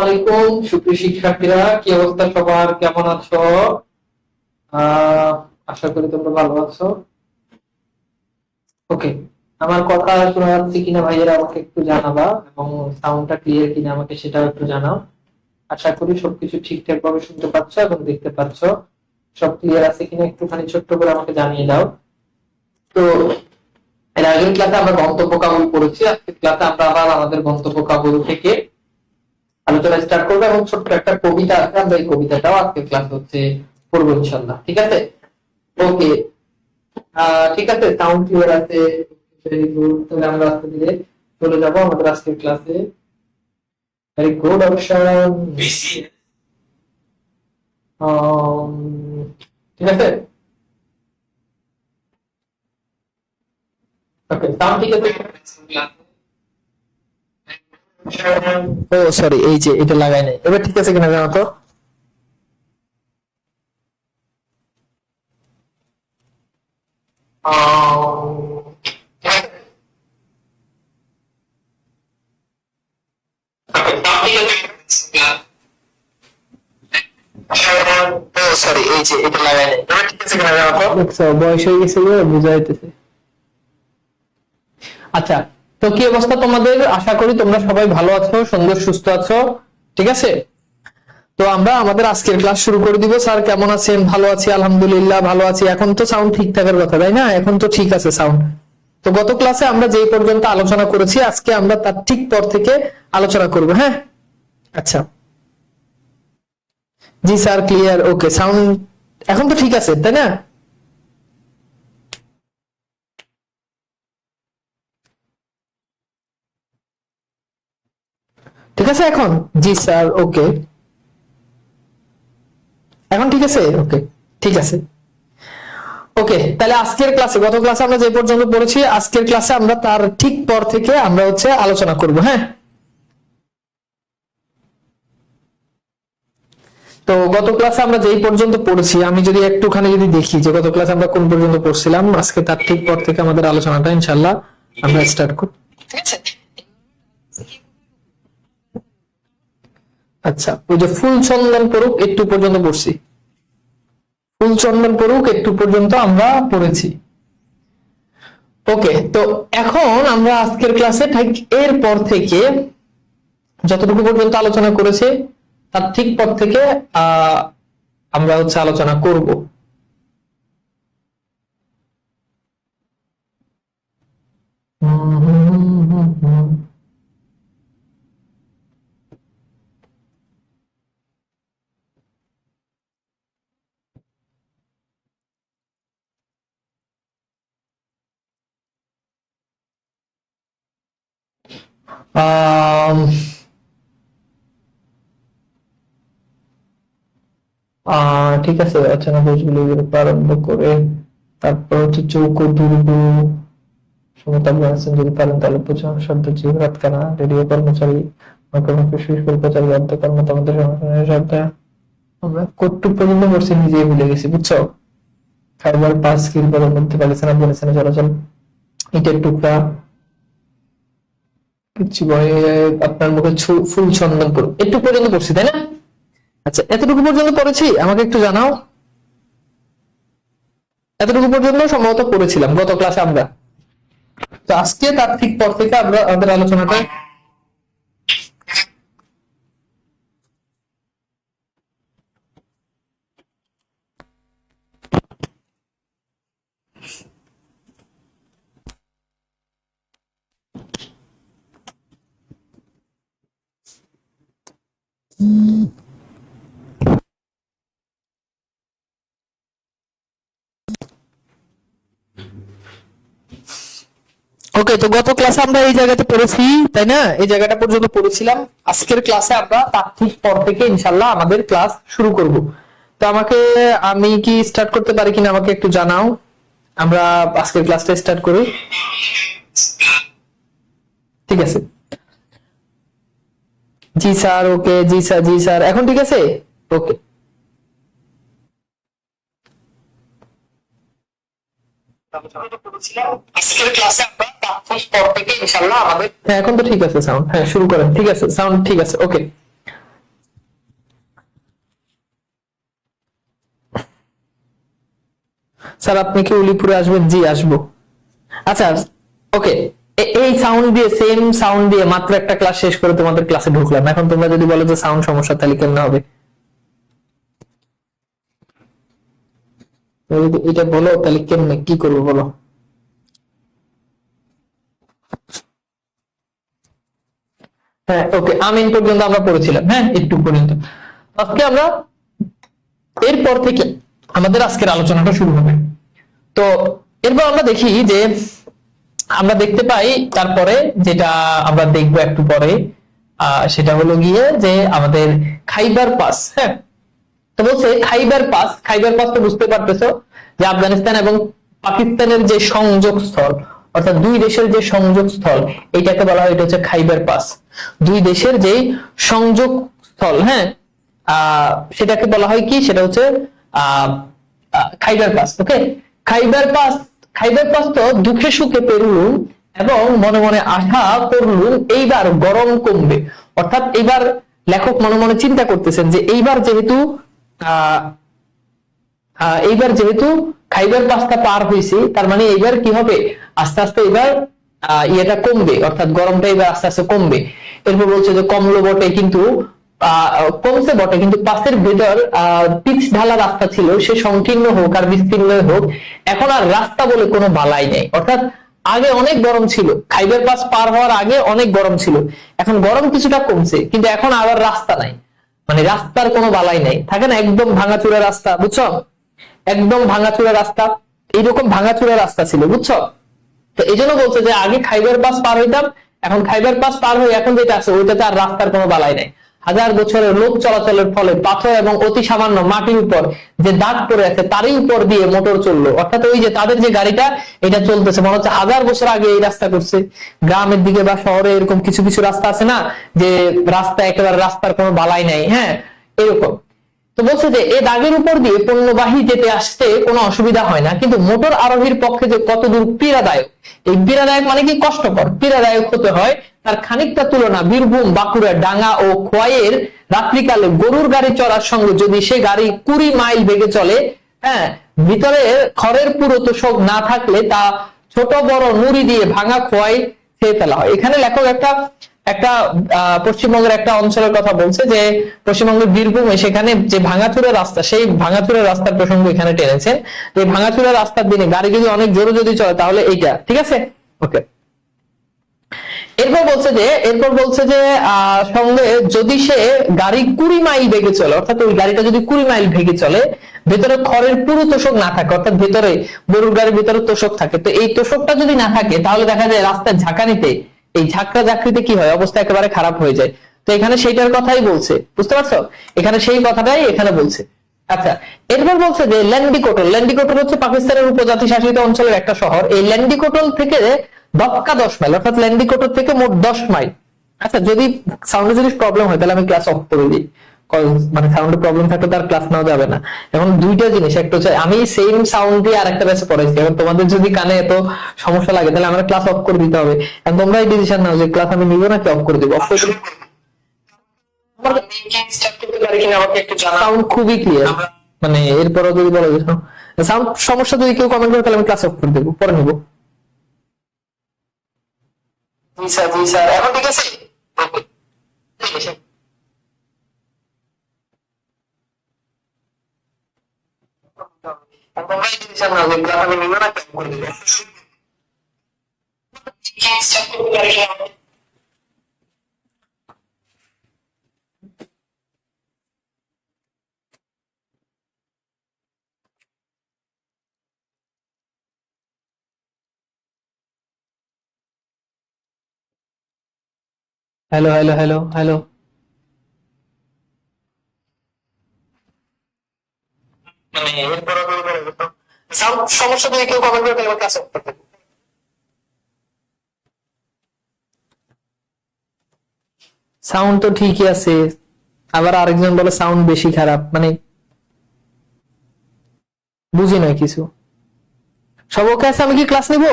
আলাইকুম সুপ্রিয় শিক্ষার্থীরা, কি অবস্থা সবার, কেমন আছো? আশা করি তোমরা ভালো আছো। ওকে, আমার কথা শোনা যাচ্ছে কিনা ভাইয়েরা আমাকে একটু জানাবা, এবং সাউন্ডটা ক্লিয়ার কিনা আমাকে সেটাও একটু জানাও। আশা করি সবকিছু ঠিকঠাক ভাবে শুনতে পাচ্ছ এবং দেখতে পাচ্ছ। সব ক্লিয়ার আছে কিনা একটুখানি ছোট্ট করে আমাকে জানিয়ে দাও। তো এর আগের ক্লাসে আমরা গন্তব্য কাবুল করেছি, আজকের ক্লাসে আমরা আবার আমাদের গন্তব্য কাবুল থেকে আলোচনা স্টার্ট করবো, এবং ছোট্ট একটা কবিতা আছে, আমরা এই কবিতাটাও আজকের ক্লাস হচ্ছে পড়বো ইনশাল্লাহ। ঠিক আছে? ওকে, ঠিক আছে, সাউন্ড ক্লিয়ার আছে। ভেরি গুড, তাহলে আমরা আস্তে ধীরে চলে যাবো আমাদের আজকের ক্লাসে। Very good option. ঠিক আছে, ওকে, সাউন্ড ঠিক আছে। ও সরি, এই যে এটা লাগাই নাই, এবার ঠিক আছে কিনা জানো তো? সরি, এই যে এটা লাগাই নাই, এবার ঠিক আছে কিনা জানো তো? দেখছো, বয়স হয়ে গেছে, বুঝাইতেছে। আচ্ছা, তো কি অবস্থা তোমাদের? আশা করি তোমরা সবাই ভালো আছো, সুন্দর সুস্থ আছো। ঠিক আছে, তো আমরা আমাদের আজকের ক্লাস শুরু করে দিব। স্যার কেমন আছেন? ভালো আছি আলহামদুলিল্লাহ, ভালো আছি। এখন তো সাউন্ড ঠিক থাকার কথা, তাই না? এখন তো ঠিক আছে সাউন্ড। তো গত ক্লাসে আমরা যেই পর্যন্ত আলোচনা করেছি, আজকে আমরা তার ঠিক পর থেকে আলোচনা করব। হ্যাঁ, আচ্ছা, জি স্যার, ক্লিয়ার। ওকে, সাউন্ড এখন তো ঠিক আছে, তাই না? ঠিক আছে এখন? জি স্যার, ওকে, এখন ঠিক আছে। ওকে, ঠিক আছে। ওকে, তাহলে আজকের ক্লাসে, গত ক্লাসে আমরা যে পর্যন্ত পড়েছি, আজকের ক্লাসে আমরা তার ঠিক পর থেকে আমরা হচ্ছে আলোচনা করব। হ্যাঁ, তো গত ক্লাসে আমরা যেই পর্যন্ত পড়েছি, আমি যদি একটুখানি যদি দেখি যে গত ক্লাসে আমরা কোন পর্যন্ত পড়ছিলাম, আজকে তার ঠিক পর থেকে আমাদের আলোচনাটা ইনশাআল্লাহ আমরা স্টার্ট করব। ঠিক আছে? আচ্ছা, ওই যে ফুল চন্দন পড়ুক একটু পর্যন্ত পড়ছি, ফুল চন্দন পড়ুক একটু পর্যন্ত আমরা পড়েছি। ওকে, তো এখন আমরা আজকের ক্লাসে ঠিক এর পর থেকে যতটুকু পর্যন্ত আলোচনা করেছে তার ঠিক পর থেকে আমরা হচ্ছে আলোচনা করব। ঠিক আছে, অচেনা দেশগুলো আরম্ভ করে তারপর হচ্ছে চৌকো দুর্গ সমতা আছেন, যদি পারেন তাহলে প্রচার শব্দ জিবরাত কানা রেডিও কর্মচারী প্রচারী অর্ধ কর্ম তোমাদের সংগঠনের শব্দ। আমরা কতটুক পর্যন্ত পড়ছি নিজেই ভুলে গেছি, বুঝছো? খাইবার পাঁচ কিলোমিটার মধ্যে পাকিস্তান আফগানিস্তানে চলাচল, ইটের টুকরা কিছু আপনার মুখে ফুল চন্দন করুন একটু পর্যন্ত পড়ছি, তাই না? আচ্ছা, এতটুকু পর্যন্ত পড়েছি, আমাকে একটু জানাও। এতটুকু পর্যন্ত সম্ভবত পড়েছিলাম গত ক্লাসে আমরা। তো আজকে তার ঠিক পর থেকে আমরা আমাদের আলোচনাটা ওকে, তো গত ক্লাসে আমরা এই জায়গাতে পড়েছি, তাই না? এই জায়গাটা পর্যন্ত পড়েছিলাম। আজকের ক্লাসে আমরা তার ঠিক পর থেকে ইনশাআল্লাহ আমাদের ক্লাস শুরু করব। তো আমি কি স্টার্ট করতে পারি কিনা আমাকে একটু জানাও, আমরা আজকের ক্লাসটা স্টার্ট করি। ঠিক আছে, জি স্যার, ওকে, জি স্যার, জি স্যার, এখন ঠিক আছে। ওকে, আজকের ক্লাসে আমরা তার পর থেকে ইনশাআল্লাহ আমাদের, হ্যাঁ এখন তো ঠিক আছে সাউন্ড, হ্যাঁ শুরু করেন। ঠিক আছে, সাউন্ড ঠিক আছে। ওকে, স্যার আপনি কি উলিপুরে আসবেন? জি আসবো। আচ্ছা ওকে, এই সাউন্ড দিয়ে, সেম সাউন্ড দিয়ে মাত্র একটা ক্লাস শেষ করে তোমাদের ক্লাসে ঢুকলাম। এখন তোমরা যদি বলো যে সাউন্ড সমস্যা, তাহলে কেমন হবে? যদি এটা বলো তাহলে কেমনে কি করবো বলো? হ্যাঁ ওকে, আমিন পর্যন্ত আমরা পড়েছিলাম, হ্যাঁ একটু পর্যন্ত। আজকে আমরা এরপর থেকে আমাদের আজকের আলোচনাটা শুরু হবে। তো এরপর আমরা দেখি যে আমরা দেখতে পাই তারপরে যেটা আমরা দেখবো একটু পরে, সেটা হলো গিয়ে যে আমাদের খাইবার পাস। হ্যাঁ, তো বলছে খাইবার পাস, খাইবার পাস তো বুঝতে পারতেছো যে আফগানিস্তান এবং পাকিস্তানের যে সংযোগ স্থল, অর্থাৎ দুই দেশের যে সংযোগ স্থল, এটাকে বলা হয়, এটা হচ্ছে খাইবার পাস। দুই দেশের যে সংযোগ স্থল, হ্যাঁ, সেটাকে বলা হয় কি, সেটা হচ্ছে খাইবার পাস। ওকে, খাইবার পাস, খাইবার পাস তো দুঃখে সুখে পেরুলুম এবং মনে মনে আশা করলুম এইবার গরম কমবে। অর্থাৎ এইবার লেখক মনে মনে চিন্তা করতেছেন যে এইবার যেহেতু খাইবার পাসটা পার হয়েছি, তার মানে এইবার কি হবে, আস্তে আস্তে এবার ইয়েটা কমবে, অর্থাৎ গরমটা এবার আস্তে আস্তে কমবে। এরপর বলছে যে কমলো বটে, কিন্তু কমছে বটে, কিন্তু পাসের ভেতর পিচ ঢালা রাস্তা ছিল, সে সংকীর্ণ হোক আর বিস্তীর্ণ হোক, এখন আর রাস্তা বলে কোনো বালাই নেই। অর্থাৎ আগে অনেক গরম ছিল, খাইবার পাস পার হওয়ার আগে অনেক গরম ছিল, এখন গরম কিছুটা কমছে, কিন্তু এখন আবার রাস্তা নাই, মানে রাস্তার কোনো বালাই নেই, থাকে না একদম ভাঙাচুরা রাস্তা, বুঝছো, একদম ভাঙাচুরা রাস্তা, এইরকম ভাঙাচুরা রাস্তা ছিল, বুঝছো। তো এই জন্য বলছে যে আগে খাইবার পাস পার হইতাম, এখন খাইবার পাস পার হয়ে এখন যেটা আছে ওইটাতে আর রাস্তার কোনো বালাই নাই। হাজার বছরের লোক চলাচলের ফলে পাথর এবং অতি সামান্য মাটির উপর যে দাগ পড়ে আছে তারই উপর দিয়ে মোটর চললো, অর্থাৎ ওই যে তাদের যে গাড়িটা এটা চলতেছে, মনে হচ্ছে 1000 বছর আগে এই রাস্তা করছে। গ্রামের দিকে বা শহরে এরকম কিছু কিছু রাস্তা আছে না, যে রাস্তা একেবারে রাস্তার কোনো বালাই নাই, হ্যাঁ এরকম। তো বলছে যে এই দাগের উপর দিয়ে পণ্যবাহী যেতে আসতে কোনো অসুবিধা হয় না, কিন্তু মোটর আরোহীর পক্ষে যে কতদূর পীড়াদায়ক, এই পীড়াদায়ক মানে কি, কষ্টকর, পীড়াদায়ক হতে হয় তার খানিকটা তুলনা বীরভূম, বাঁকুড়া, ডাঙ্গা ও খোয়াইয়ের রাত্রিকালে গরুর গাড়ি চড়ার সঙ্গে যদি সে গাড়ি 20 মাইল বেগে চলে, হ্যাঁ, ভিতরে খড়ের পুরো তোষক না থাকলে তা ছোট বড় নুড়ি দিয়ে ভাঙা খোয়াই খেয়ে ফেলা হয়। এখানে লেখক একটা একটা পশ্চিমবঙ্গের একটা অঞ্চলের কথা বলছে, যে পশ্চিমবঙ্গের বীরভূমে সেখানে যে ভাঙাচুরা রাস্তা, সেই ভাঙাচুরা রাস্তার প্রসঙ্গ এখানে টেনেছেন। এই ভাঙাচুরা রাস্তার দিনে গাড়ি যদি অনেক জোরে যদি চলে তাহলে এইটা ঠিক আছে। ওকে, এরপর বলছে যে সঙ্গে যদি সে গাড়ি 20 মাইল বেগে চলে, অর্থাৎ ওই গাড়িটা যদি 20 মাইল বেগে চলে, ভেতরে খড়ের পুরো তোষক না থাকে, অর্থাৎ ভেতরে গরুর গাড়ির ভিতরে তোষক থাকে, তো এই তোষকটা যদি না থাকে তাহলে দেখা যায় রাস্তার ঝাঁকানিতে, এই ঝাঁকড়া ঝাঁকড়িতে কি হয়, অবস্থা একেবারে খারাপ হয়ে যায়। তো এখানে সেইটার কথাই বলছে, বুঝতে পারছো, এখানে সেই কথাটাই এখানে বলছে। আচ্ছা, এরপর বলছে যে ল্যান্ডিকোটল, ল্যান্ডিকোটল হচ্ছে পাকিস্তানের উপজাতি শাসিত অঞ্চলের একটা শহর। এই ল্যান্ডিকোটল থেকে দক্কা 10 মাইল, অর্থাৎ ল্যান্ডিকোটল থেকে মোট 10 মাইল। আচ্ছা, যদি সাউন্ডে যদি প্রবলেম হয় তাহলে আমি ক্লাস অফ করে দিই, মানে সাউন্ডে প্রবলেম থাকলে তার ক্লাস নেওয়া যাবে না। এখন দুইটা জিনিস, একটা হচ্ছে আমি সেম সাউন্ড দিয়ে আরেকটা ব্যাচে পড়াইছি, এখন তোমাদের যদি কানে এত সমস্যা লাগে তাহলে আমার ক্লাস অফ করে দিতে হবে। এখন তোমরা এই ডিসিশন নাও যে ক্লাস আমি নিব নাকি অফ করে দিব। অফ করে দিলে সাউন্ড খুবই ক্লিয়ার, মানে এরপরও যদি বলো যে সাউন্ড সমস্যা যদি কেউ কমেন্ট করে তাহলে আমি ক্লাস অফ করে দেবো, পরে নিবো। জি স্যার, এখন ঠিক আছে। হ্যালো হ্যালো হ্যালো হ্যালো, মানে এরপর সাউন্ড সমস্যা যদি কেউ কমেন্ট করে তাহলে ক্লাস অফ করতে। সাউন্ড তো ঠিকই আছে, আবার আরেকজন বলে সাউন্ড বেশি খারাপ, মানে বুঝি নয় কিছু। সব ওকে আছে, আমি কি ক্লাস নিব,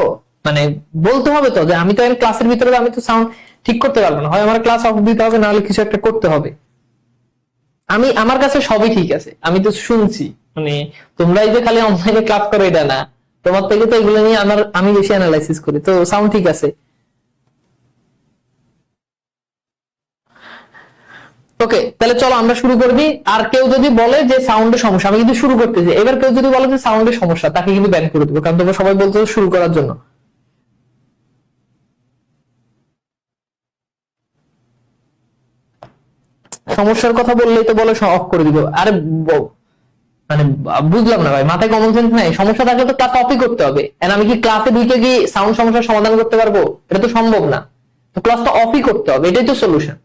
মানে বলতে হবে তো যে আমি তো ক্লাসের ভিতরে আমি তো সাউন্ড ঠিক করতে পারবো না, হয় আমার ক্লাস অফ দিতে হবে, নাহলে কিছু একটা করতে হবে। আমার কাছে সবই ঠিক আছে, আমি তো শুনছি, মানে তোমরাই যে খালি অনলাইনে ক্লাস করো এটা না, তোমার থেকে তো এগুলো নিয়ে আমি বেশি অ্যানালাইসিস করি, তো সাউন্ড ঠিক আছে। ওকে, তাহলে চলো আমরা শুরু করে দিই। আর কেউ যদি বলে যে সাউন্ডের সমস্যা, আমি কিন্তু শুরু করতেছি, এবার কেউ যদি বলে যে সাউন্ডের সমস্যা, তাকে কিন্তু ব্যান করে দেবো, কারণ তোমরা সবাই বলছো শুরু করার জন্য। সমস্যার কথা বললেই তো বলে অফ করে দিব। আরে মানে বুঝলাম না ভাই, মাথায় কমন সেন্স নাই? সমস্যা থাকলে তো ক্লাস অফই করতে হবে। এন্ড আমি কি ক্লাসে ঢুকে কি সাউন্ড সমস্যার সমাধান করতে পারবো? এটা তো সম্ভব না। তো ক্লাসটা অফই করতে হবে, এটাই তো সলিউশন।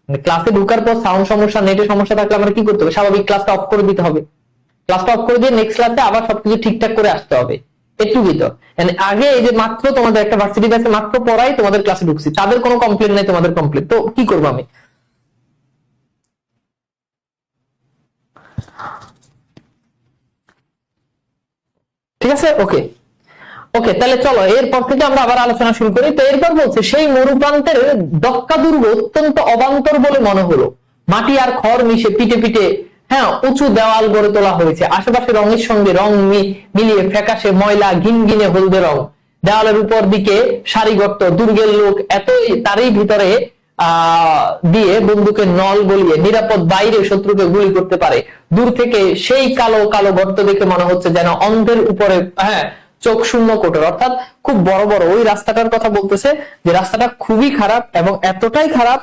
মানে ক্লাসে ঢোকার পর সাউন্ড সমস্যা, নেটের সমস্যা থাকলে আমরা কি করতে হবে? স্বাভাবিক ক্লাসটা অফ করে দিতে হবে। ক্লাসটা অফ করে দিয়ে নেক্সট ক্লাসে আবার সবকিছু ঠিকঠাক করে আসতে হবে, এটুকুই তো। আগে এই যে মাত্র তোমাদের একটা ভার্সিটি ব্যাচে মাত্র পড়াই তোমাদের ক্লাসে ঢুকছি, তাদের কোনো কমপ্লেন নাই, তোমাদের কমপ্লেন, তো কি করবো আমি? ঠিক আছে, ওকে ওকে, তাহলে চলো এরপর থেকে আমরা আবার আলোচনা শুরু করি। তো এরপর বলছে, সেই মরুপ্রান্তের দক্কা দুর্গ অত্যন্ত অবান্তর বলে মনে হলো, মাটি আর খড় মিশে পিটে পিটে হ্যাঁ উঁচু দেওয়াল গড়ে তোলা হয়েছে, আশেপাশে রঙের সঙ্গে রং মিলিয়ে ফ্যাকাশে ময়লা ঘিনঘিনে হলদে রং, দেওয়ালের উপর দিকে সারিগর্ত, দুর্গের লোক এতই তারই ভিতরে দিয়ে বন্দুকের নল গলিয়ে নিরাপদ বাইরে শত্রুকে গুলি করতে পারে। দূর থেকে সেই কালো কালো গর্ত দেখে মনে হচ্ছে যেন অন্ধের উপরে চোখ শূন্য কোটর, অর্থাৎ খুব বড় বড় ওই রাস্তাটার কথা বলতেছে, যে রাস্তাটা খুবই খারাপ এবং এতটাই খারাপ,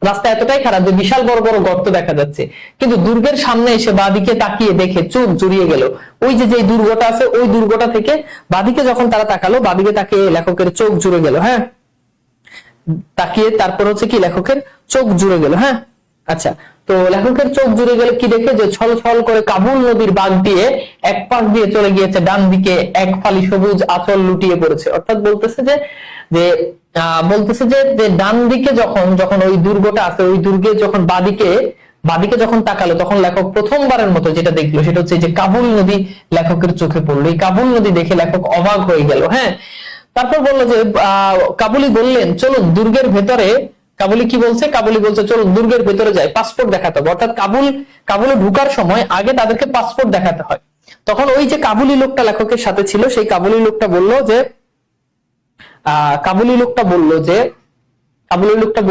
রাস্তা এতটাই খারাপ যে বিশাল বড় বড় গর্ত দেখা যাচ্ছে। কিন্তু দুর্গের সামনে এসে বাদিকে তাকিয়ে দেখে চোখ জুড়িয়ে গেল। ওই যে দুর্গটা আছে, ওই দুর্গটা থেকে বাদিকে যখন তারা তাকালো, বাদিকে তাকিয়ে লেখকের চোখ জুড়ে গেল। হ্যাঁ, তাকিয়ে তারপর হচ্ছে কি লেখকের চোখ জুড়ে গেল। হ্যাঁ, আচ্ছা, তো লেখকের চোখ জুড়ে গেলে কি দেখে? যে ছল ছল করে কাবুল নদীর বাঁক দিয়ে এক পাশ দিয়ে চলে গিয়েছে ডান দিকে এক ফালি সবুজ আঁচল লুটিয়ে পড়েছে। অর্থাৎ বলতেছে যে যে বলতেছে যে ডান দিকে যখন যখন ওই দুর্গটা আছে, ওই দুর্গে যখন বাদিকে যখন তাকালো, তখন লেখক প্রথমবারের মতো যেটা দেখলো সেটা হচ্ছে যে কাবুল নদী লেখকের চোখে পড়লো। এই কাবুল নদী দেখে লেখক অবাক হয়ে গেল। হ্যাঁ, তারপর বললো যে কাবুলি বললেন, চলুন দুর্গের ভেতরে। কাবুলি কি বলছে? কাবুলি বলছে চলুন দুর্গের ভেতরে যাই, পাসপোর্ট দেখাতে হবে। অর্থাৎ কাবুলে ঢুকার সময় আগে তাদেরকে পাসপোর্ট দেখাতে হয়। তখন ওই যে কাবুলি লোকটা লেখকের সাথে ছিল, সেই কাবুলি লোকটা বলল যে কাবুলি লোকটা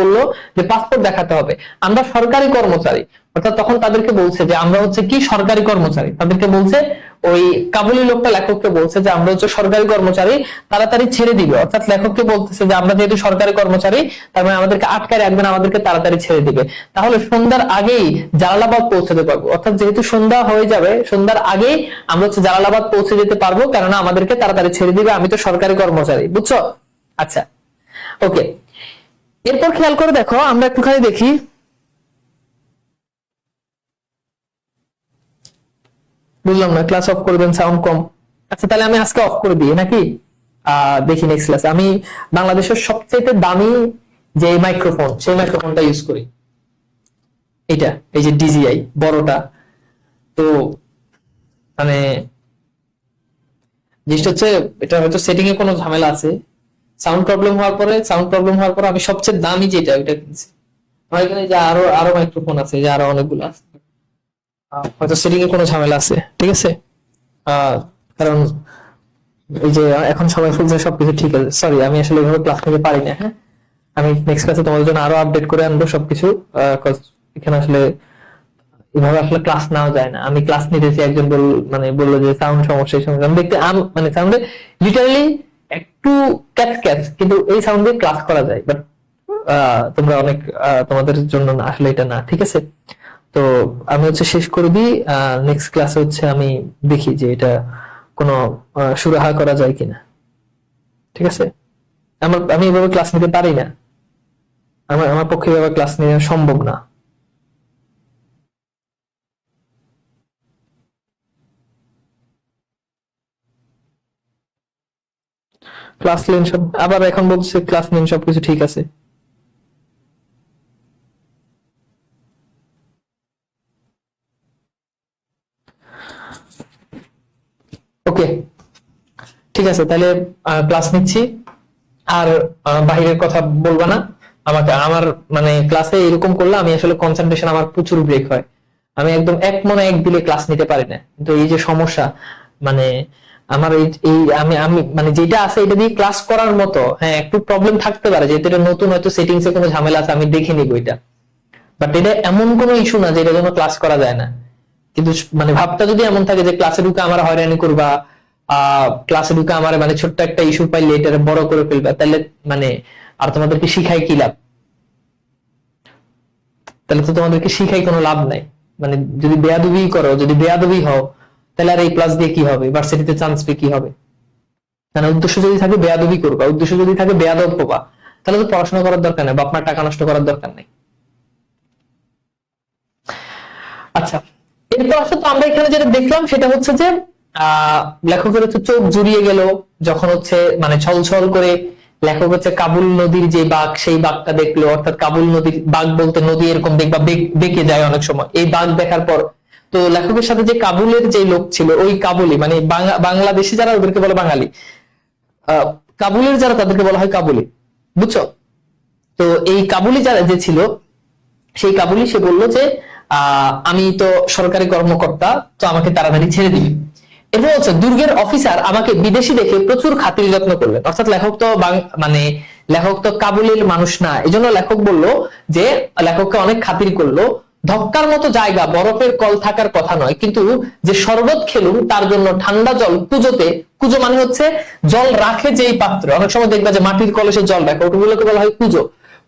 বলল যে পাসপোর্ট দেখাতে হবে, আমরা সরকারি কর্মচারী। অর্থাৎ তখন তাদেরকে বলছে যে আমরা হচ্ছে কি সরকারি কর্মচারী। তাদেরকে বলছে, ওই কাবুলি লোকটা লেখককে বলছে যে আমরা হচ্ছে সরকারি কর্মচারী, তাড়াতাড়ি ছেড়ে দিবে। অর্থাৎ লেখককে বলতেছে যে আমরা যেহেতু সরকারি কর্মচারী, তার মানে আমাদেরকে আটকায় রাখবেন, আমাদেরকে তাড়াতাড়ি ছেড়ে দিবে, তাহলে সন্ধ্যার আগেই জালালাবাদ পৌঁছাতে পারবো। অর্থাৎ যেহেতু সন্ধ্যা হয়ে যাবে, সন্ধ্যার আগেই আমরা হচ্ছে জালালাবাদ পৌঁছে যেতে পারবো, কেননা আমাদেরকে তাড়াতাড়ি ছেড়ে দিবে, আমি তো সরকারি কর্মচারী। বুঝছো? আচ্ছা, ওকে, এরপর খেয়াল করে দেখো, আমরা একটুখানি দেখি। বুঝলাম না, ক্লাস অফ করবেন, সাউন্ড কম। আচ্ছা, তাহলে আমি আজকে অফ করে দিই নাকি? দেখি নেক্সট ক্লাস। আমি বাংলাদেশের সবচেয়ে দামি যে মাইক্রোফোন, সেই মাইক্রোফোনটা ইউজ করি, এটা এই যে ডিজিআই বড়টা। তো মানে জিনিসটা হচ্ছে, এটা হয়তো সেটিং এ কোনো ঝামেলা আছে। সাউন্ড প্রবলেম হওয়ার পরে আমি সবচেয়ে দামি যেটা ওইটা কিনছি। আমার এখানে যে আরো আরো মাইক্রোফোন আছে, যে আরো অনেকগুলো আছে, হয়তো সেটিং এ কোনো ঝামেলা আছে। ঠিক আছে, কারণ এই যে এখন সবাই বলছে সবকিছু ঠিক আছে। সরি, আমি আসলে এভাবে ক্লাস নিতে পারি না। হ্যাঁ, আমি নেক্সট ক্লাসে তোমাদের জন্য আরো আপডেট করে আনবো সবকিছু। এখানে আসলে এভাবে আসলে ক্লাস নেওয়া যায় না। আমি ক্লাস নিতেছি, একজন বললো যে সাউন্ড সমস্যা, এই সমস্যা। আমি দেখতে মানে সাউন্ডে লিটারালি একটু ক্যাচ, কিন্তু এই সাউন্ড দিয়ে ক্লাস করা যায়, বাট তোমরা অনেক তোমাদের জন্য না, আসলে এটা না। ঠিক আছে, তো আমি হচ্ছে শেষ করে দিই। নেক্সট ক্লাসে হচ্ছে আমি দেখি যে এটা কোনো সুরাহা করা যায় কিনা। ঠিক আছে, আমি এভাবে ক্লাস নিতে পারি না, আমার পক্ষে এভাবে ক্লাস নেওয়া সম্ভব না। ক্লাস নেন সব, আবার এখন বলছে ক্লাস নেন, সবকিছু ঠিক আছে। ওকে, ঠিক আছে, তাহলে ক্লাস নিচ্ছি, আর বাহিরের কথা বলবা না। আমার মানে ক্লাসে এরকম করলে আমি আসলে কনসেন্ট্রেশন আমার প্রচুর ব্রেক হয়, আমি একদম এক মনে এক দিলে ক্লাস নিতে পারি না। কিন্তু এই যে সমস্যা, মানে আমার এই আমি আমি মানে যেটা আছে এটা দিয়ে ক্লাস করার মতো, হ্যাঁ একটু প্রবলেম থাকতে পারে, যেহেতু এটা নতুন, হয়তো সেটিংস এ কোনো ঝামেলা আছে, আমি দেখে নিবো এটা, বাট এটা এমন কোনো ইস্যু না যে এটার জন্য ক্লাস করা যায় না। কিন্তু মানে ভাবটা যদি এমন থাকে যে ক্লাসে ঢুকে আমার হয়রানি করবা, ক্লাসে ঢুকে আমার মানে ছোট্ট একটা ইস্যু পাইলে এটা বড় করে ফেলবা, তাহলে মানে আর তোমাদেরকে শিখাই কি লাভ? তাহলে তো তোমাদেরকে শিখাই কোনো লাভ নাই। মানে যদি বেয়াদবি করো, যদি বেয়াদবি হও, তাহলে আর এই ক্লাস দিয়ে কি হবে, ভার্সিটিতে চান্স পেয়ে কি হবে? মানে উদ্দেশ্য যদি থাকে বেয়াদবি করবা, উদ্দেশ্য যদি থাকে বেয়াদব হবা, তাহলে তো পড়াশোনা করার দরকার নেই, বাপ মার টাকা নষ্ট করার দরকার নেই। আচ্ছা, এরপর আসলে তো আমরা এখানে যেটা দেখলাম সেটা হচ্ছে যে লেখকের হচ্ছে চোখ জুড়িয়ে গেল যখন হচ্ছে মানে ছলছল করে লেখক হচ্ছে কাবুল নদীর যে বাঁক, সেই বাঁকটা দেখলো, অর্থাৎ কাবুল নদীর বাঁক বলতে নদী এরকম দেখবা বেঁকে যায় অনেক সময়, এই বাঁক দেখার পর তো লেখকের সাথে যে কাবুলের যে লোক ছিল, ওই কাবুলি মানে বাংলাদেশি যারা ওদেরকে বলে বাঙালি, কাবুলের যারা তাদেরকে বলা হয় কাবুলি, বুঝছো? তো এই কাবুলি যারা যে ছিল, সেই কাবুলি সে বললো যে আমি তো সরকারি কর্মকর্তা, তো আমাকে তাড়াতাড়ি ছেড়ে দিবি। এরপর হচ্ছে দুর্গের অফিসার আমাকে বিদেশি দেখে প্রচুর খাতির যত্ন করলেন, অর্থাৎ লেখক তো মানে লেখক তো কাবুলের মানুষ না, এই জন্য লেখক বলল যে লেখককে অনেক খাতির করলো। ধক্কার মতো জায়গা, বরফের কল থাকার কথা নয়, কিন্তু যে শরবত খেলুম তার জন্য ঠান্ডা জল কুজোতে, কুজো মানে হচ্ছে জল রাখে যেই পাত্র, অনেক সময় দেখবা যে মাটির কলসে জল রাখে, ওগুলোকে বলা হয় কুজো,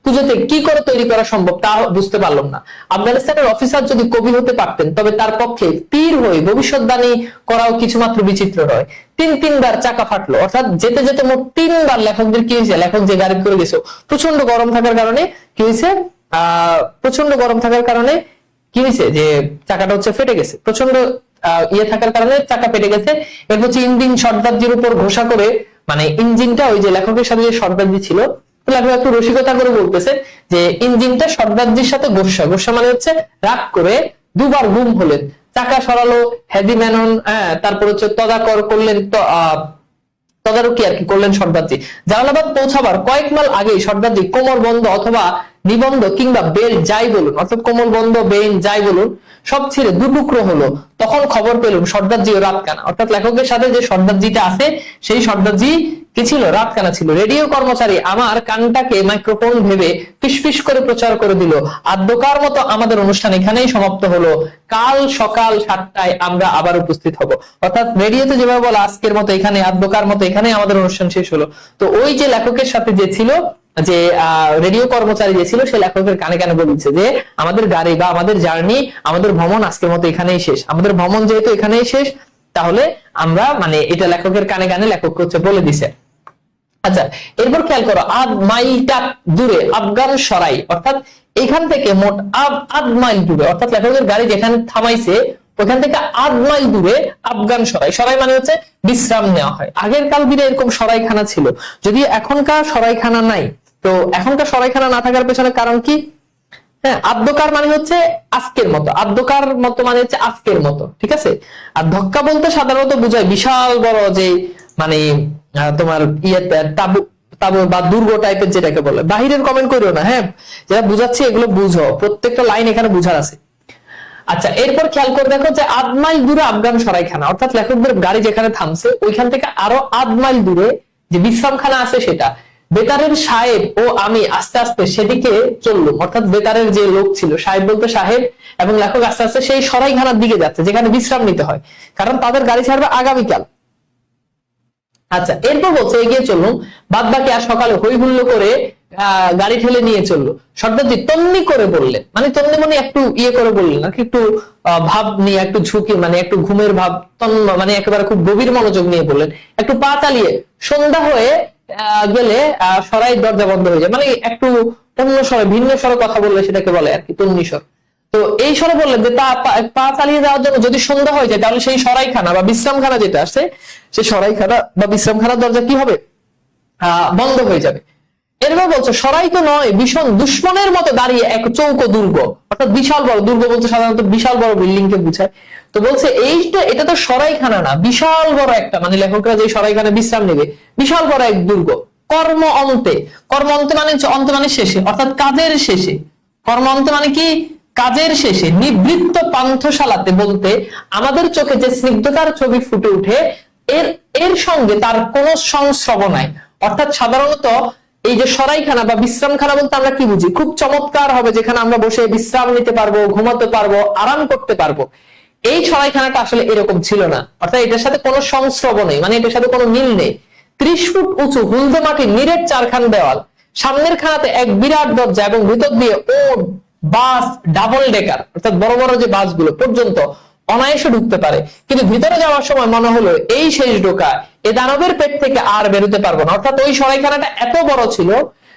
পুজোতে কি করে তৈরি করা সম্ভব তা বুঝতে পারলাম না। আফগানিস্তানের অফিসার যদি কবি হতে পারতেন তবে তার পক্ষে তীর হয়ে ভবিষ্যৎবাণী করাও কিছুমাত্র বিচিত্র নয়। তিনবার চাকা ফাটলো, অর্থাৎ যেতে যেতে মোট 3বার লেখকদের কি হয়েছে, লেখক যে গাড়ি করে গেছে প্রচন্ড গরম থাকার কারণে কি হয়েছে, প্রচন্ড গরম থাকার কারণে কি হয়েছে যে চাকাটা হচ্ছে ফেটে গেছে, প্রচন্ড ইয়ে থাকার কারণে চাকা ফেটে গেছে। এরপর হচ্ছে ইঞ্জিন শর্টবাজির উপর ঘোষা করে, মানে ইঞ্জিনটা ওই যে লেখকের সাথে যে শর্টবাজি ছিল, লেখক একটু রসিকতা করে বলতেছে যে ইঞ্জিনটা শর্টবাজির সাথে গোস্বা, গোস্বা মানে হচ্ছে রাগ করে 2বার গুম হলেন, চাকা সরালো হেদি মেনন, তারপর হচ্ছে তদাকর করলেন, তদারকি আর কি করলেন শর্টবাজি। জালালাবাদ পৌঁছাবার কয়েক মাইল আগেই শর্টবাজি কোমর বন্ধ অথবা নিবন্ধ কিংবা বেল্ট যাই বলুন, অর্থাৎ কোমর বন্ধ বেন যাই বলুন সব ছেড়ে দুটুকরো হলো। তখন খবর পেলুম সর্দারজি ও রাতকানা, অর্থাৎ লেখকের সাথে যে সর্দারজিটা আছে সেই সর্দারজি কি ছিল, রাতকানা ছিল। রেডিও কর্মচারী আমার কানটাকে মাইক্রোফোন ভেবে ফিসফিস করে প্রচার করে দিল, আদ্যকার মতো আমাদের অনুষ্ঠান এখানেই সমাপ্ত হলো, কাল সকাল 7টায় আমরা আবার উপস্থিত হব। অর্থাৎ রেডিওতে যেভাবে বলা আজকের মতো এখানে, আদ্যকার মতো এখানে আমাদের অনুষ্ঠান শেষ হলো। তো ওই যে লেখকের সাথে যে ছিল, যে রেডিও কর্মচারী যে ছিল, সে লেখকের কানে কানে বলছে যে আমাদের গাড়ি বা আমাদের জার্নি, আমাদের ভ্রমণ আজকের মতো এখানেই শেষ, আমাদের ভ্রমণ যেহেতু এখানেই শেষ, তাহলে আমরা মানে এটা লেখকের কানে কানে লেখক হচ্ছে বলে দিছে। আচ্ছা, এরপর খেয়াল করো, 8 মাইলটা দূরে আফগান সরাই, অর্থাৎ এখান থেকে মোট 8 মাইল দূরে, অর্থাৎ লেখকের গাড়ি যেখানে থামাইছে ওখান থেকে 8 মাইল দূরে আফগান সরাই। সরাই মানে হচ্ছে বিশ্রাম নেওয়া হয়। আগের কাল দিনে এরকম সরাইখানা ছিল, যদি এখনকার সরাইখানা নাই। তো এখনকার সরাইখানা না থাকার পেছনে কারণ কি? হ্যাঁ, আদ্যকার মানে হচ্ছে আজকের মতো, আদ্যকার মতো মানে হচ্ছে আজকের মতো, ঠিক আছে। আর ধক্কা বলতে সাধারণত বোঝায় বিশাল বড় যে মানে তোমার ইয়েতে তাবু তাবু বা দুর্গ টাইপের, যেটাকে বলে। বাহিরের কমেন্ট করিও না, হ্যাঁ যেটা বুঝাচ্ছি এগুলো বুঝো, প্রত্যেকটা লাইন এখানে বুঝার আছে। আচ্ছা, এরপর খেয়াল করে দেখো যে 8 মাইল দূরে আফগান সরাইখানা, অর্থাৎ লেখকদের গাড়ি যেখানে থামছে ওইখান থেকে আরো 8 মাইল দূরে যে বিশ্রামখানা আছে সেটা। বেতারের সাহেব ও আমি আস্তে আস্তে সেদিকে চললুম, অর্থাৎ বেতারের যে লোক ছিল, সাহেব বলতে সাহেব, এবং লেখক আস্তে আস্তে সেই সরাইখানার দিকে যাচ্ছে যেখানে বিশ্রাম নিতে হয়, কারণ তাদের গাড়ি ছাড়বে আগামীকাল। আচ্ছা, এরপর বলছে এগিয়ে চললুম, বাদ বাকি আর সকালে হই হুল্লো করে গাড়ি ঠেলে নিয়ে চললো। সর্দারজি তন্নি করে বললেন, মানে তন্নি মানে একটু ইয়ে করে বললেন আর কি, একটু ভাব নিয়ে, একটু ঝুঁকি মানে একটু ঘুমের ভাব, মানে একেবারে খুব গভীর মনোযোগ নিয়ে বললেন, একটু পা চালিয়ে সন্ধ্যা হয়ে গেলে সরাই দরজা বন্ধ হয়ে যায়, মানে একটু অন্য স্বরে, ভিন্ন স্বরে কথা বললে সেটাকে বলে আর কি তন্নি স্বর। তো এই স্বরে বললেন যে পা চালিয়ে যাওয়ার জন্য যদি সন্ধ্যা হয়ে যায় তাহলে সেই সরাইখানা বা বিশ্রামখানা যেটা আছে, সেই সরাইখানা বা বিশ্রামখানার দরজা কি হবে, বন্ধ হয়ে যাবে। এরপর বলছে সরাই তো নয়, ভীষণ দুশ্মনের মতো দাঁড়িয়ে এক চৌকো দুর্গ, অর্থাৎ বিশাল বড় দুর্গ বলতে সাধারণত বিশাল বড় বিল্ডিং কে বুঝায়। তো বলছে এইটা, এটা তো সরাইখানা না, বিশাল বড় একটা, মানে লেখকরা যে সরাইখানা বিশ্রাম নেবে, বিশাল বড় এক দুর্গ। কর্ম অন্তে। কর্ম অন্তে মানে অন্ত মানে শেষে, অর্থাৎ কাজের শেষে। কর্ম অন্তে মানে কি? কাজের শেষে। নিবৃত্ত পান্থশালাতে বলতে আমাদের চোখে যে স্নিগ্ধতার ছবি ফুটে উঠে, এর এর সঙ্গে তার কোনো সংস্রব নাই। অর্থাৎ সাধারণত এই যে সরাইখানা বা বিশ্রামখানা বলতে আমরা কি বুঝি? খুব চমৎকার হবে, যেখানে আমরা বসে বিশ্রাম নিতে পারবো, ঘুমাতে পারবো, আরাম করতে পারবো। এই সরাইখানাটা আসলে এরকম ছিল না, অর্থাৎ এটার সাথে কোনো সংস্রব নেই, মানে এটার সাথে কোনো মিল নেই। 30 ফুট উঁচু হুলদে মাটির নিরেট 4খান দেওয়াল, সামনের খানাতে এক বিরাট দরজা এবং ভিতর দিয়ে ওট, বাস, ডাবল ডেকার অর্থাৎ বড় বড় যে বাসগুলো পর্যন্ত অনায়াসে ঢুকতে পারে। কিন্তু ভিতরে যাওয়ার সময় মনে হলো এই শেষ ঢোকা, এ দানবের পেট থেকে আর বেরোতে পারবো না। অর্থাৎ ওই সরাইখানাটা এত বড় ছিল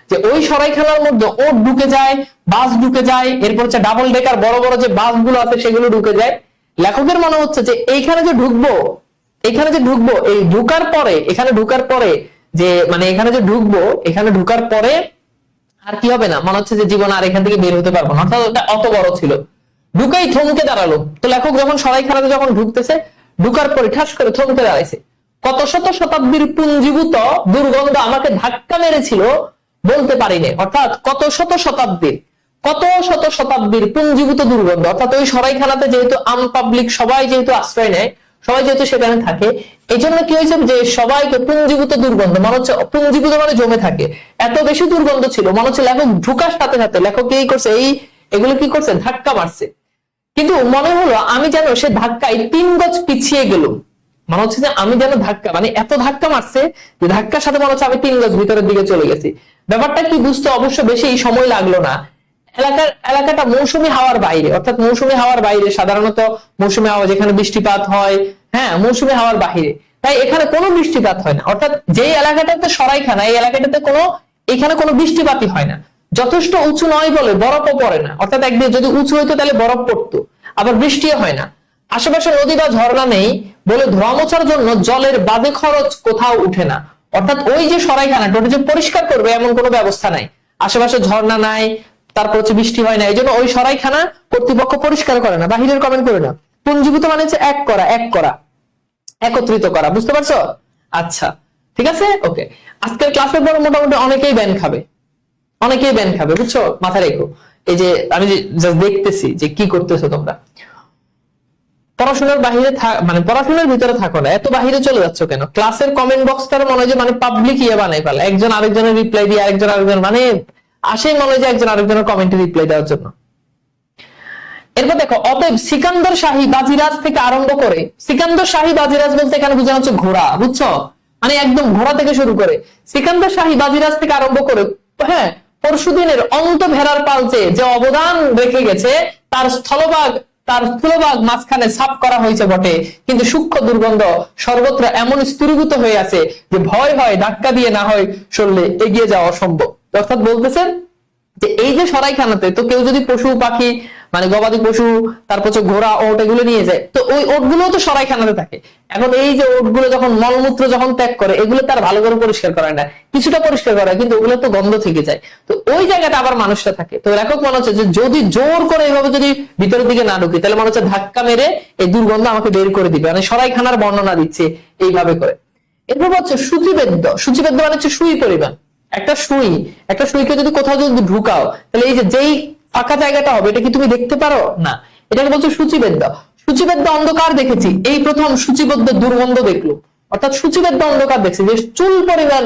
যে ওই সরাইখানার মধ্যে ওট ঢুকে যায়, বাস ঢুকে যায়, এরপর হচ্ছে ডাবল ডেকার বড় বড় যে বাসগুলো আছে সেগুলো ঢুকে যায়। লেখকের মনে হচ্ছে যে এইখানে যে ঢুকবো, এই ঢুকার পরে, এখানে ঢুকার পরে যে মানে এখানে যে ঢুকবো, এখানে ঢুকার পরে আর কি হবে না, মনে হচ্ছে যে জীবন আর এখান থেকে বের হতে পারবো না। অর্থাৎ ওটা অত বড় ছিল। ঢুকেই থমকে দাঁড়ালো। তো লেখক যখন সরাইখানাতে যখন ঢুকতেছে, ঢুকার পরে ঠাস করে থমকে দাঁড়াইছে। কত শত শতাব্দীর পুঞ্জীভূত দুর্গন্ধ আমাকে ধাক্কা মেরেছিল বলতে পারিনি। অর্থাৎ কত শত শতাব্দীর পুঞ্জীভূত দুর্গন্ধ, অর্থাৎ ওই সরাইখানাতে যেহেতু পাবলিক সবাই যেহেতু আশ্রয় নেয়, সবাই যেহেতু সেখানে থাকে, এই জন্য কি হয়েছে যে সবাইকে পুঞ্জীভূত দুর্গন্ধ, মনে হচ্ছে পুঞ্জীভূত মানে জমে থাকে, এত বেশি দুর্গন্ধ ছিল, মনে হচ্ছে লেখক ঢুকার সাথে সাথে লেখক এই করছে, এগুলো কি করছে, ধাক্কা মারছে। কিন্তু মনে হলো আমি যেন সে ধাক্কায় 3 গজ পিছিয়ে গেলুম। মনে হচ্ছে যে আমি যেন ধাক্কা, মানে এত ধাক্কা মারছে যে ধাক্কার সাথে মনে হচ্ছে আমি 3 গজ ভিতরের দিকে চলে গেছি। ব্যাপারটা কি বুঝতে অবশ্য বেশি সময় লাগলো না। এলাকাটা মৌসুমী হাওয়ার বাইরে, অর্থাৎ মৌসুমী হাওয়ার বাইরে, সাধারণত মৌসুমী হাওয়া যেখানে বৃষ্টিপাত হয়, হ্যাঁ মৌসুমী হাওয়ার বাইরে, তাই এখানে কোনো বৃষ্টিপাত হয় না। অর্থাৎ যে এলাকাটাতে সরাইখানা, এই এলাকাটাতে এখানে কোনো বৃষ্টিপাতই হয় না। যথেষ্ট উঁচু নয় বলে বরফও পড়ে না, অর্থাৎ একদিন যদি উঁচু হইতো তাহলে বরফ পড়তো, আবার বৃষ্টিও হয় না। আশেপাশে নদী বা ঝর্ণা নেই বলে ধোয়া মোছার জন্য জলের বাজে খরচ কোথাও উঠে না। অর্থাৎ ওই যে সরাইখানাটা ওটা যে পরিষ্কার করবে এমন কোনো ব্যবস্থা নাই, আশেপাশে ঝর্ণা নাই, তারপর হচ্ছে বৃষ্টি হয় না, এই জন্য ওই সরাইখানা কর্তৃপক্ষ পরিষ্কার করে না, বাহিরের কমেন্ট করে না। পুঞ্জীভূত মানে হচ্ছে এক করা, একত্রিত করা, বুঝতে পারছো? আচ্ছা ঠিক আছে, ওকে। আজকের ক্লাসের পর মোটামুটি অনেকেই ব্যান খাবে, বুঝছো, মাথায় রেখো। এই যে আমি জাস্ট দেখতেছি যে কি করতেছো তোমরা, পড়াশোনার বাহিরে মানে পড়াশোনার ভিতরে থাকো না, এত বাহিরে চলে যাচ্ছ কেন? ক্লাসের কমেন্ট বক্সটার মনে হয় যে মানে পাবলিক বানাই ফেলা, একজন আরেকজনের রিপ্লাই দিয়ে আরেকজন মানে আসেই মনে হয় যে একজন আরেকজনের কমেন্টে রিপ্লাই দেওয়ার জন্য। এরপর দেখো, অতএব সিকান্দর শাহী বাজিরাজ থেকে আরম্ভ করে, সিকান্দর শাহী বাজিরাজ বলতে এখানে বোঝানো হচ্ছে ঘোড়া, বুঝছো, মানে একদম ঘোড়া থেকে শুরু করে সিকান্দর শাহী বাজিরাজ থেকে আরম্ভ করে, হ্যাঁ পরশুদিনের অন্ত ভেড়ার পালচে যে অবদান রেখে গেছে তার স্থূলভাগ মাঝখানে সাফ করা হয়েছে বটে, কিন্তু সূক্ষ্ম দুর্গন্ধ সর্বত্র এমন স্থিরীভূত হয়ে আছে যে ভয় হয় ধাক্কা দিয়ে না হয় সরলে এগিয়ে যাওয়া অসম্ভব। অর্থাৎ বলতেছেন যে এই যে সরাইখানাতে তো কেউ যদি পশু পাখি মানে গবাদি পশু, তারপর হচ্ছে ঘোড়া, ওট এগুলো নিয়ে যায়, তো ওই ওটগুলো তো সরাইখানাতে থাকে। এখন এই যে ওটগুলো যখন মলমূত্র যখন ত্যাগ করে, এগুলো তার ভালো করে পরিষ্কার করে না, কিছুটা পরিষ্কার করে, কিন্তু ওগুলো তো গন্ধ থেকে যায়, তো ওই জায়গাটা আবার মানুষটা থাকে। তো লেখক মনে হচ্ছে যে যদি জোর করে এইভাবে যদি ভিতরের দিকে না ঢুকি, তাহলে মনে হচ্ছে ধাক্কা মেরে এই দুর্গন্ধ আমাকে বের করে দিবে, মানে সরাইখানার বর্ণনা দিচ্ছে এইভাবে করে। এরপর হচ্ছে সূচিবেদ্য মানে হচ্ছে সুই পরিমাণ। একটা সুইকে যদি কোথাও যদি ঢুকাও, তাহলে এই যে যেই ফাঁকা জায়গাটা হবে এটা কি তুমি দেখতে পারো না, এটাকে বলছে সূচিবেদ্য অন্ধকার দেখেছি, এই প্রথম সূচিবদ্ধ দুর্গন্ধ দেখলো। অর্থাৎ সূচিবেদ্য অন্ধকার দেখছি, যে চুল পরিমাণ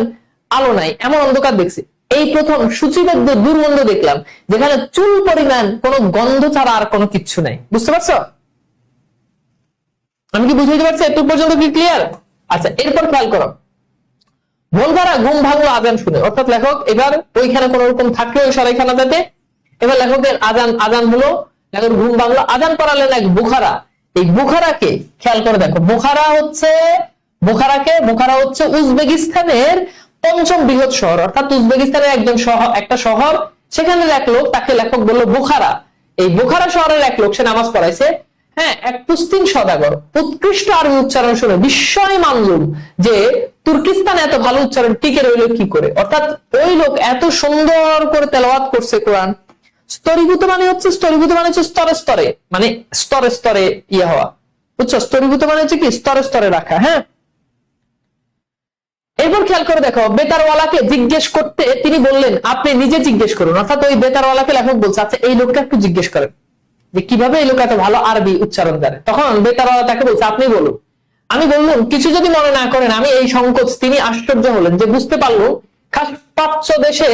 আলো নাই এমন অন্ধকার দেখছি, এই প্রথম সূচিবেদ্য দুর্গন্ধ দেখলাম, যেখানে চুল পরিমাণ কোনো গন্ধ ছাড়া আর কোনো কিচ্ছু নাই। বুঝতে পারছো? আমি কি বুঝাইতে পারছি? এত পর্যন্ত কি ক্লিয়ার? আচ্ছা, এরপর খেয়াল করো, ভোরবেলা ঘুম ভাঙলো আজান শুনে। অর্থাৎ লেখক এবার ওইখানে কোন রকম থাকলে ওই সরাইখানাতে, এবার লেখকের আজান হলো, লেখক ঘুম ভাঙলো, আজান পড়ালেন এক বুখারা। এই বুখারাকে খেয়াল করে দেখো, বুখারা হচ্ছে উজবেকিস্তানের 5ম বৃহৎ শহর, অর্থাৎ উজবেকিস্তানের একটা শহর, সেখানে এক লোক, তাকে লেখক বললো বুখারা। এই বুখারা শহরের এক লোক, সে নামাজ পড়াইছে, হ্যাঁ, এক তুস্তিন সদাগর উৎকৃষ্ট আরবি উচ্চারণ শুনে বিস্ময় মানলুম যে তুর্কিস্তান এত ভালো উচ্চারণ টিকে রইল কি করে। অর্থাৎ ওই লোক এত সুন্দর করে তেলাওয়াত করছে কোরআন। স্তরীভূত মানে হচ্ছে স্তরে স্তরে, মানে স্তরে স্তরে ইয়ে হওয়া, বুঝছো? স্তরীভূত মানে হচ্ছে কি স্তরে স্তরে রাখা। হ্যাঁ, এরপর খেয়াল করে দেখো, বেতারওয়ালাকে জিজ্ঞেস করতে তিনি বললেন আপনি নিজে জিজ্ঞেস করুন। অর্থাৎ ওই বেতারওয়ালাকে লেখক বলছে আচ্ছা এই লোকটা একটু জিজ্ঞেস করেন যে কিভাবে এই লোক এত ভালো আরবি উচ্চারণ জানে। তখন বেতারওয়ালা তাকে বলছে আপনি বলুন। আমি বললাম কিছু যদি মনে না করেন আমি এই সংকোচ। তিনি আশ্চর্য হলেন যে বুঝতে পারলো খাস প্রাচ্য দেশে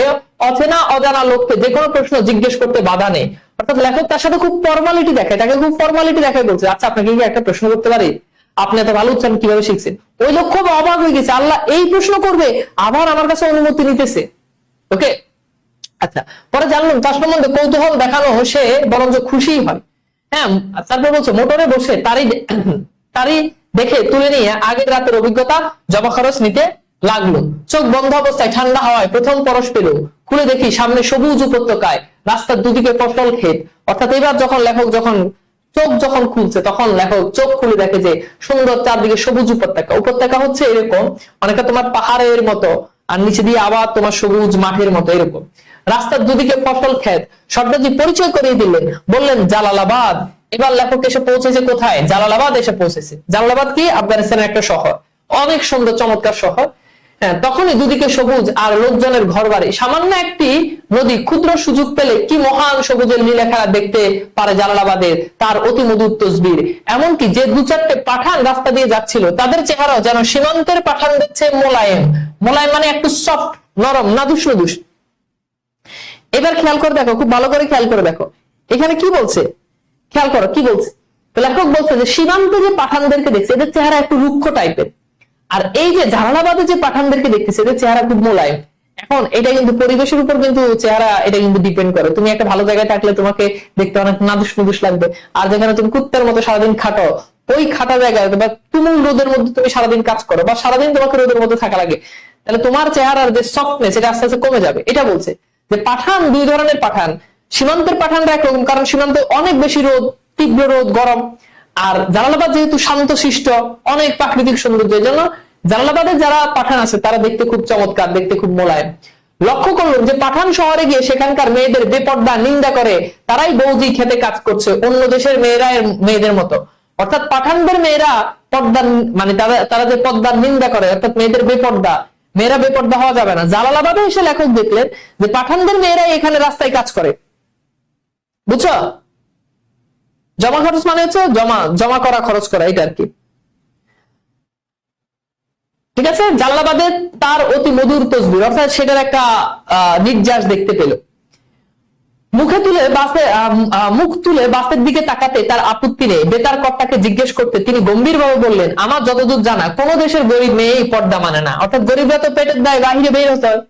অচেনা অজানা লোককে যে কোনো প্রশ্ন জিজ্ঞেস করতে বাধা নেই। অর্থাৎ লেখক তার সাথে খুব ফর্মালিটি দেখায়, তাকে খুব ফর্মালিটি দেখায়, বলছে আচ্ছা আপনাকে কি একটা প্রশ্ন করতে পারি, আপনি এত ভালো উচ্চারণ কিভাবে শিখছেন। ওই লোক খুব অবাক হয়ে গেছে, আল্লাহ এই প্রশ্ন করবে, আবার আমার কাছে অনুমতি নিতেছে। ওকে, আচ্ছা পরে জানলাম তার সম্বন্ধে কৌতূহল দেখানো সে বরঞ্চ খুশি হয়। হ্যাঁ, তারপর বলছে মোটরে বসে তারই দেখে তুলে নিয়ে আগের রাতের অভিজ্ঞতা জমা খরচ নিতে লাগলো। চোখ বন্ধ অবস্থায় ঠান্ডা হাওয়ায় প্রথম পরশ পেল, খুলে দেখি সামনে সবুজ উপত্যকায়, রাস্তার দুদিকে ফসল ক্ষেত। অর্থাৎ এবার যখন লেখক চোখ খুলছে তখন লেখক চোখ খুলে দেখে যে সুন্দর চারদিকে সবুজ উপত্যকা। উপত্যকা হচ্ছে এরকম অনেকটা তোমার পাহাড়ের মতো, আর নিচে দিয়ে আবার তোমার সবুজ মাঠের মতো এরকম। রাস্তার দুদিকে ফসল ক্ষেত। সর্দারজি পরিচয় করিয়ে দিলেন, বললেন জালালাবাদ। এবার লেখক এসে পৌঁছেছে কোথায়? জালালাবাদ এসে পৌঁছেছে। জালালাবাদ কি? আফগানিস্তানের একটা শহর, অনেক সুন্দর চমৎকার শহর। হ্যাঁ, তখনই দুদিকে সবুজ আর লোকজনের ঘর বাড়ি। সামান্য একটি নদী ক্ষুদ্র সুযোগ পেলে কি মহান সবুজের লীলা খেলা দেখতে পারে জালালাবাদের, তার অতি মধুর তসবির। এমনকি যে দু চারটে পাঠান রাস্তা দিয়ে যাচ্ছিল তাদের চেহারাও যেন সীমান্তের পাঠানদের চেয়ে মোলায়েম। মোলায়েম মানে একটু সফট, নরম, নাদুস নুদুস। এবার খেয়াল করে দেখো, খুব ভালো করে খেয়াল করে দেখো এখানে কি বলছে, খেয়াল করো কি বলছে। তো লেখক বলছে যে সীমান্তে যে পাঠানদেরকে দেখছে এদের চেহারা একটু রুক্ষ টাইপের, আর এই যে জালালাবাদে যে পাঠানদেরকে দেখতেছে এদের চেহারা খুব মোলায়েম। এখন এটা কিন্তু পরিবেশের উপর কিন্তু চেহারা এটা কিন্তু ডিপেন্ড করে। তুমি একটা ভালো জায়গায় থাকলে তোমাকে দেখতে অনেক নাদুস নুদুস লাগবে, আর যেখানে তুমি কুত্তার মতো সারাদিন খাটো, ওই খাটা জায়গায় বা তুমুল রোদের মধ্যে তুমি সারাদিন কাজ করো বা সারাদিন তোমাকে রোদের মধ্যে থাকা লাগে, তাহলে তোমার চেহারার যে সফটনেস এটা আস্তে আস্তে কমে যাবে। এটা বলছে যে পাঠান দুই ধরনের পাঠান। সীমান্তের পাঠানরা একরকম, কারণ সীমান্তে অনেক বেশি রোদ, তীব্র রোদ, গরম। আর জালালাবাদ যেহেতু শান্তশিষ্ট, অনেক প্রাকৃতিক সৌন্দর্যের জন্য জালালাবাদের যারা পাঠান আছে তারা দেখতে খুব চমৎকার, দেখতে খুব মোলায়েম। লক্ষ্য করলাম যে পাঠান শহরে গিয়ে সেখানকার মেয়েদের বেপর্দা নিন্দা করে, তারাই বৌদি খেতে কাজ করছে অন্য দেশের মেয়েদের মতো। অর্থাৎ পাঠানদের মেয়েরা পর্দা মানে তারা যে পর্দার নিন্দা করে, অর্থাৎ মেয়েদের বেপর্দা, মেয়েরা বেপর্দা হওয়া যাবে না। জালালাবাদে এসে লেখক দেখলেন যে পাঠানদের মেয়েরা এখানে রাস্তায় কাজ করে। বুঝছো? জমা খরচ মানে হচ্ছে জমা করা, খরচ করা, এটা আর কি। ঠিক আছে, জালালাবাদে তার অতি মধুর তসবির, অর্থাৎ সেটার একটা নির্যাস দেখতে পেল। মুখ তুলে বাসের দিকে তাকাতে তার আপত্তি নেই। বেতার কর্তাকে জিজ্ঞেস করতে তিনি গম্ভীরভাবে বললেন আমার যতদূর জানা কোন দেশের গরিব মেয়েই পর্দা মানে না। অর্থাৎ গরিবরা তো পেটের দায় বাহিরে বের হতে হয়,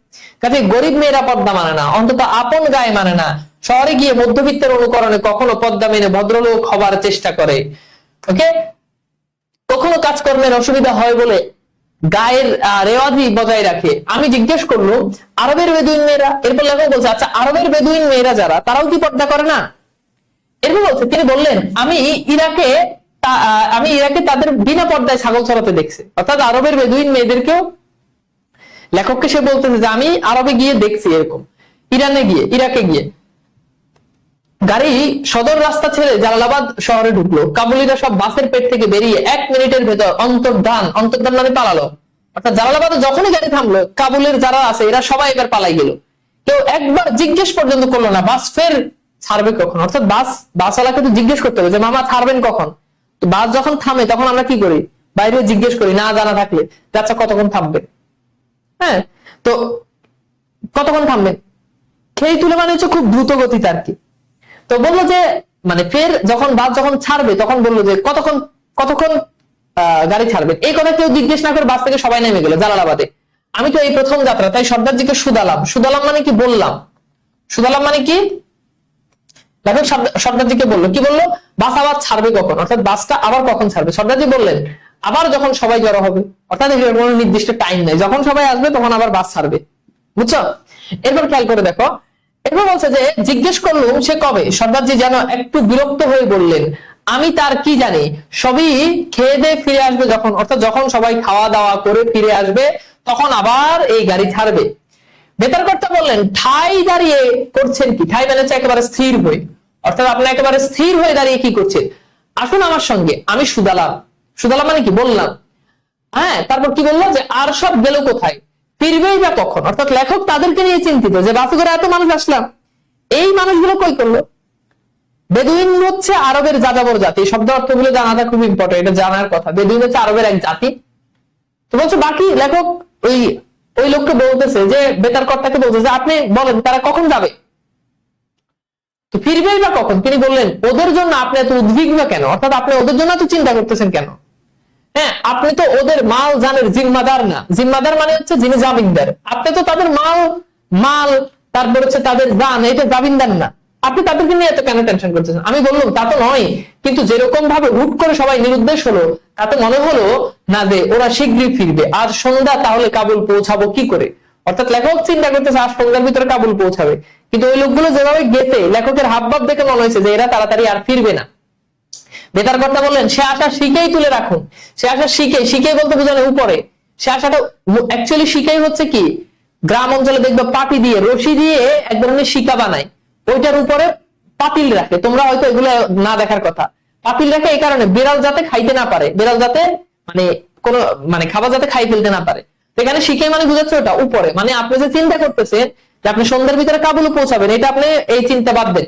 কাজে গরিব মেয়েরা পর্দা মানে না, অন্তত আপন গায়ে মানে না। শহরে গিয়ে মধ্যবিত্তের অনুকরণে কখনো পর্দা মেনে ভদ্রলোক হবার চেষ্টা করে। ওকে, কখনো কাজকর্মের অসুবিধা হয় বলে গায়ের রেওয়াজি বজায় রাখে। আমি জিজ্ঞেস করলো আরবের বেদুইন মেয়েরা? এরপর লেখক বলছে আচ্ছা আরবের বেদুইন মেয়েরা যারা, তারাও কি পর্দা করে না? এরপর বলছে, তিনি বললেন আমি ইরাকে তাদের বিনা পর্দায় ছাগল চড়াতে দেখছি। অর্থাৎ আরবের বেদুইন মেয়েদেরকেও লেখককে সে বলতেছে যে আমি আরবে গিয়ে দেখছি এরকম। ইরাকে গিয়ে গাড়ি সদর রাস্তা ছেড়ে জালালাবাদ শহরে ঢুকলো। কাবুলিরা সব বাসের পেট থেকে বেরিয়ে 1 মিনিটের ভেতর অন্তর্ধান মানে পালালো। অর্থাৎ জালালাবাদে যখনই গাড়ি থামলো কাবুলের যারা আছে এরা সবাই এবার পালাই গেল। কেউ একবার জিজ্ঞেস পর্যন্ত করলো না বাস ফের ছাড়বে কখন। অর্থাৎ বাসওয়ালাকে তো জিজ্ঞেস করতে হবে যে মামা ছাড়বেন কখন। তো বাস যখন থামে তখন আমরা কি করি, বাইরে জিজ্ঞেস করি না জানা থাকলে, আচ্ছা কতক্ষণ থামবে। হ্যাঁ, তো কতক্ষণ থামবেন খেয়ে তুলে মানে হচ্ছে খুব দ্রুত গতিতে আর কি। তো বললো যে মানে ফের বাস যখন ছাড়বে তখন বললো যে কতক্ষণ গাড়ি ছাড়বে। এই কথা কেউ জিজ্ঞেস না করে বাস থেকে সবাই নেমে গেল জালালাবাদে। আমি তো এই প্রথম যাত্রা, তাই সর্দারজিকে সুদালাম মানে কি বললাম, সুদালাম মানে কি সর্দারজিকে বললো, কি বললো, বাস আবার ছাড়বে কখন, অর্থাৎ বাসটা আবার কখন ছাড়বে। সর্দারজি বললেন আবার যখন সবাই জড়ো হবে, অর্থাৎ কোনো নির্দিষ্ট টাইম নেই, যখন সবাই আসবে তখন আবার বাস ছাড়বে। বুঝছো? এরপর খেয়াল করে দেখো, এরপর বলছে যে জিজ্ঞেস করলুম সে কবে। সর্দারজি যেন একটু বিরক্ত হয়ে বললেন আমি তার কি জানি, সবই খেয়ে দিয়ে ফিরে আসবে যখন, অর্থাৎ যখন সবাই খাওয়া দাওয়া করে ফিরে আসবে তখন আবার এই গাড়ি ছাড়বে। বেতারকর্তা বললেন ঠাই দাঁড়িয়ে করছেন কি? ঠাই মানে হচ্ছে একেবারে স্থির হয়ে, অর্থাৎ আপনি একেবারে স্থির হয়ে দাঁড়িয়ে কি করছেন? আসুন আমার সঙ্গে, আমি সুদালাম মানে কি বললাম। হ্যাঁ, তারপর কি বললো যে আর সব গেল কোথায়, ফিরবেই বা কখন। অর্থাৎ লেখক তাদেরকে নিয়ে চিন্তিত যে বাসে করে এত মানুষ আসলাম, এই মানুষগুলো কই করলো। বেদুইন হচ্ছে আরবের যাযাবর জাতি, শব্দ অর্থগুলো জানাটা খুব ইম্পর্টেন্ট, এটা জানার কথা। বেদুইন হচ্ছে আরবের এক জাতি। তো বলছে বাকি লেখক ওই ওই লোককে বলতেছে যে বেতার কর্তাকে বলছে যে আপনি বলেন তারা কখন যাবে, তো ফিরবেই বা কখন। তিনি বললেন ওদের জন্য আপনি এত উদ্বিগ্ন কেন, অর্থাৎ আপনি ওদের জন্য এত চিন্তা করতেছেন কেন। হ্যাঁ, আপনি তো ওদের মাল জানের জিম্মাদার না। জিম্মাদার মানে হচ্ছে যিনি জামিনদার। আপনি তো তাদের মাল তারপর হচ্ছে তাদের জান, এটা জামিনদার না। আপনি তাদেরকে নিয়ে এত কেন টেনশন করতেছেন। আমি বললাম তা তো নয়, কিন্তু যেরকম ভাবে হুট করে সবাই নিরুদ্দেশ হলো, তাতে মনে হলো না যে ওরা শীঘ্রই ফিরবে। আজ সন্ধ্যা, তাহলে কাবুল পৌঁছাবো কি করে। অর্থাৎ লেখক চিন্তা করতেছে আজ সন্ধ্যার ভিতরে কাবুল পৌঁছাবে, কিন্তু ওই লোকগুলো যেভাবে গেছে লেখকের হাবভাব দেখে মনে হয়েছে যে এরা তাড়াতাড়ি আর ফিরবে না। বেতার কর্তা বললেন সে আশা শিখেই তুলে রাখুন। সে আশা শিখে বলতে বোঝানো উপরে, সে আশাটা অ্যাকচুয়ালি শিখেই হচ্ছে কি, গ্রাম অঞ্চলে দেখবে পাটি দিয়ে রশি দিয়ে এক ধরনের শিকা বানায়, ওইটার উপরে পাতিল রাখে। তোমরা হয়তো এগুলো না দেখার কথা। পাতিল রাখে এই কারণে বিড়াল যাতে খাইতে না পারে, বিড়াল যাতে কোনো খাবার যাতে খাই ফেলতে না পারে। এখানে শিখে মানে বুঝাচ্ছে ওটা উপরে, মানে আপনি যে চিন্তা করতেছেন যে আপনি সন্ধ্যার ভিতরে কাবুলে পৌঁছাবেন, এটা আপনি এই চিন্তা বাদ দেন।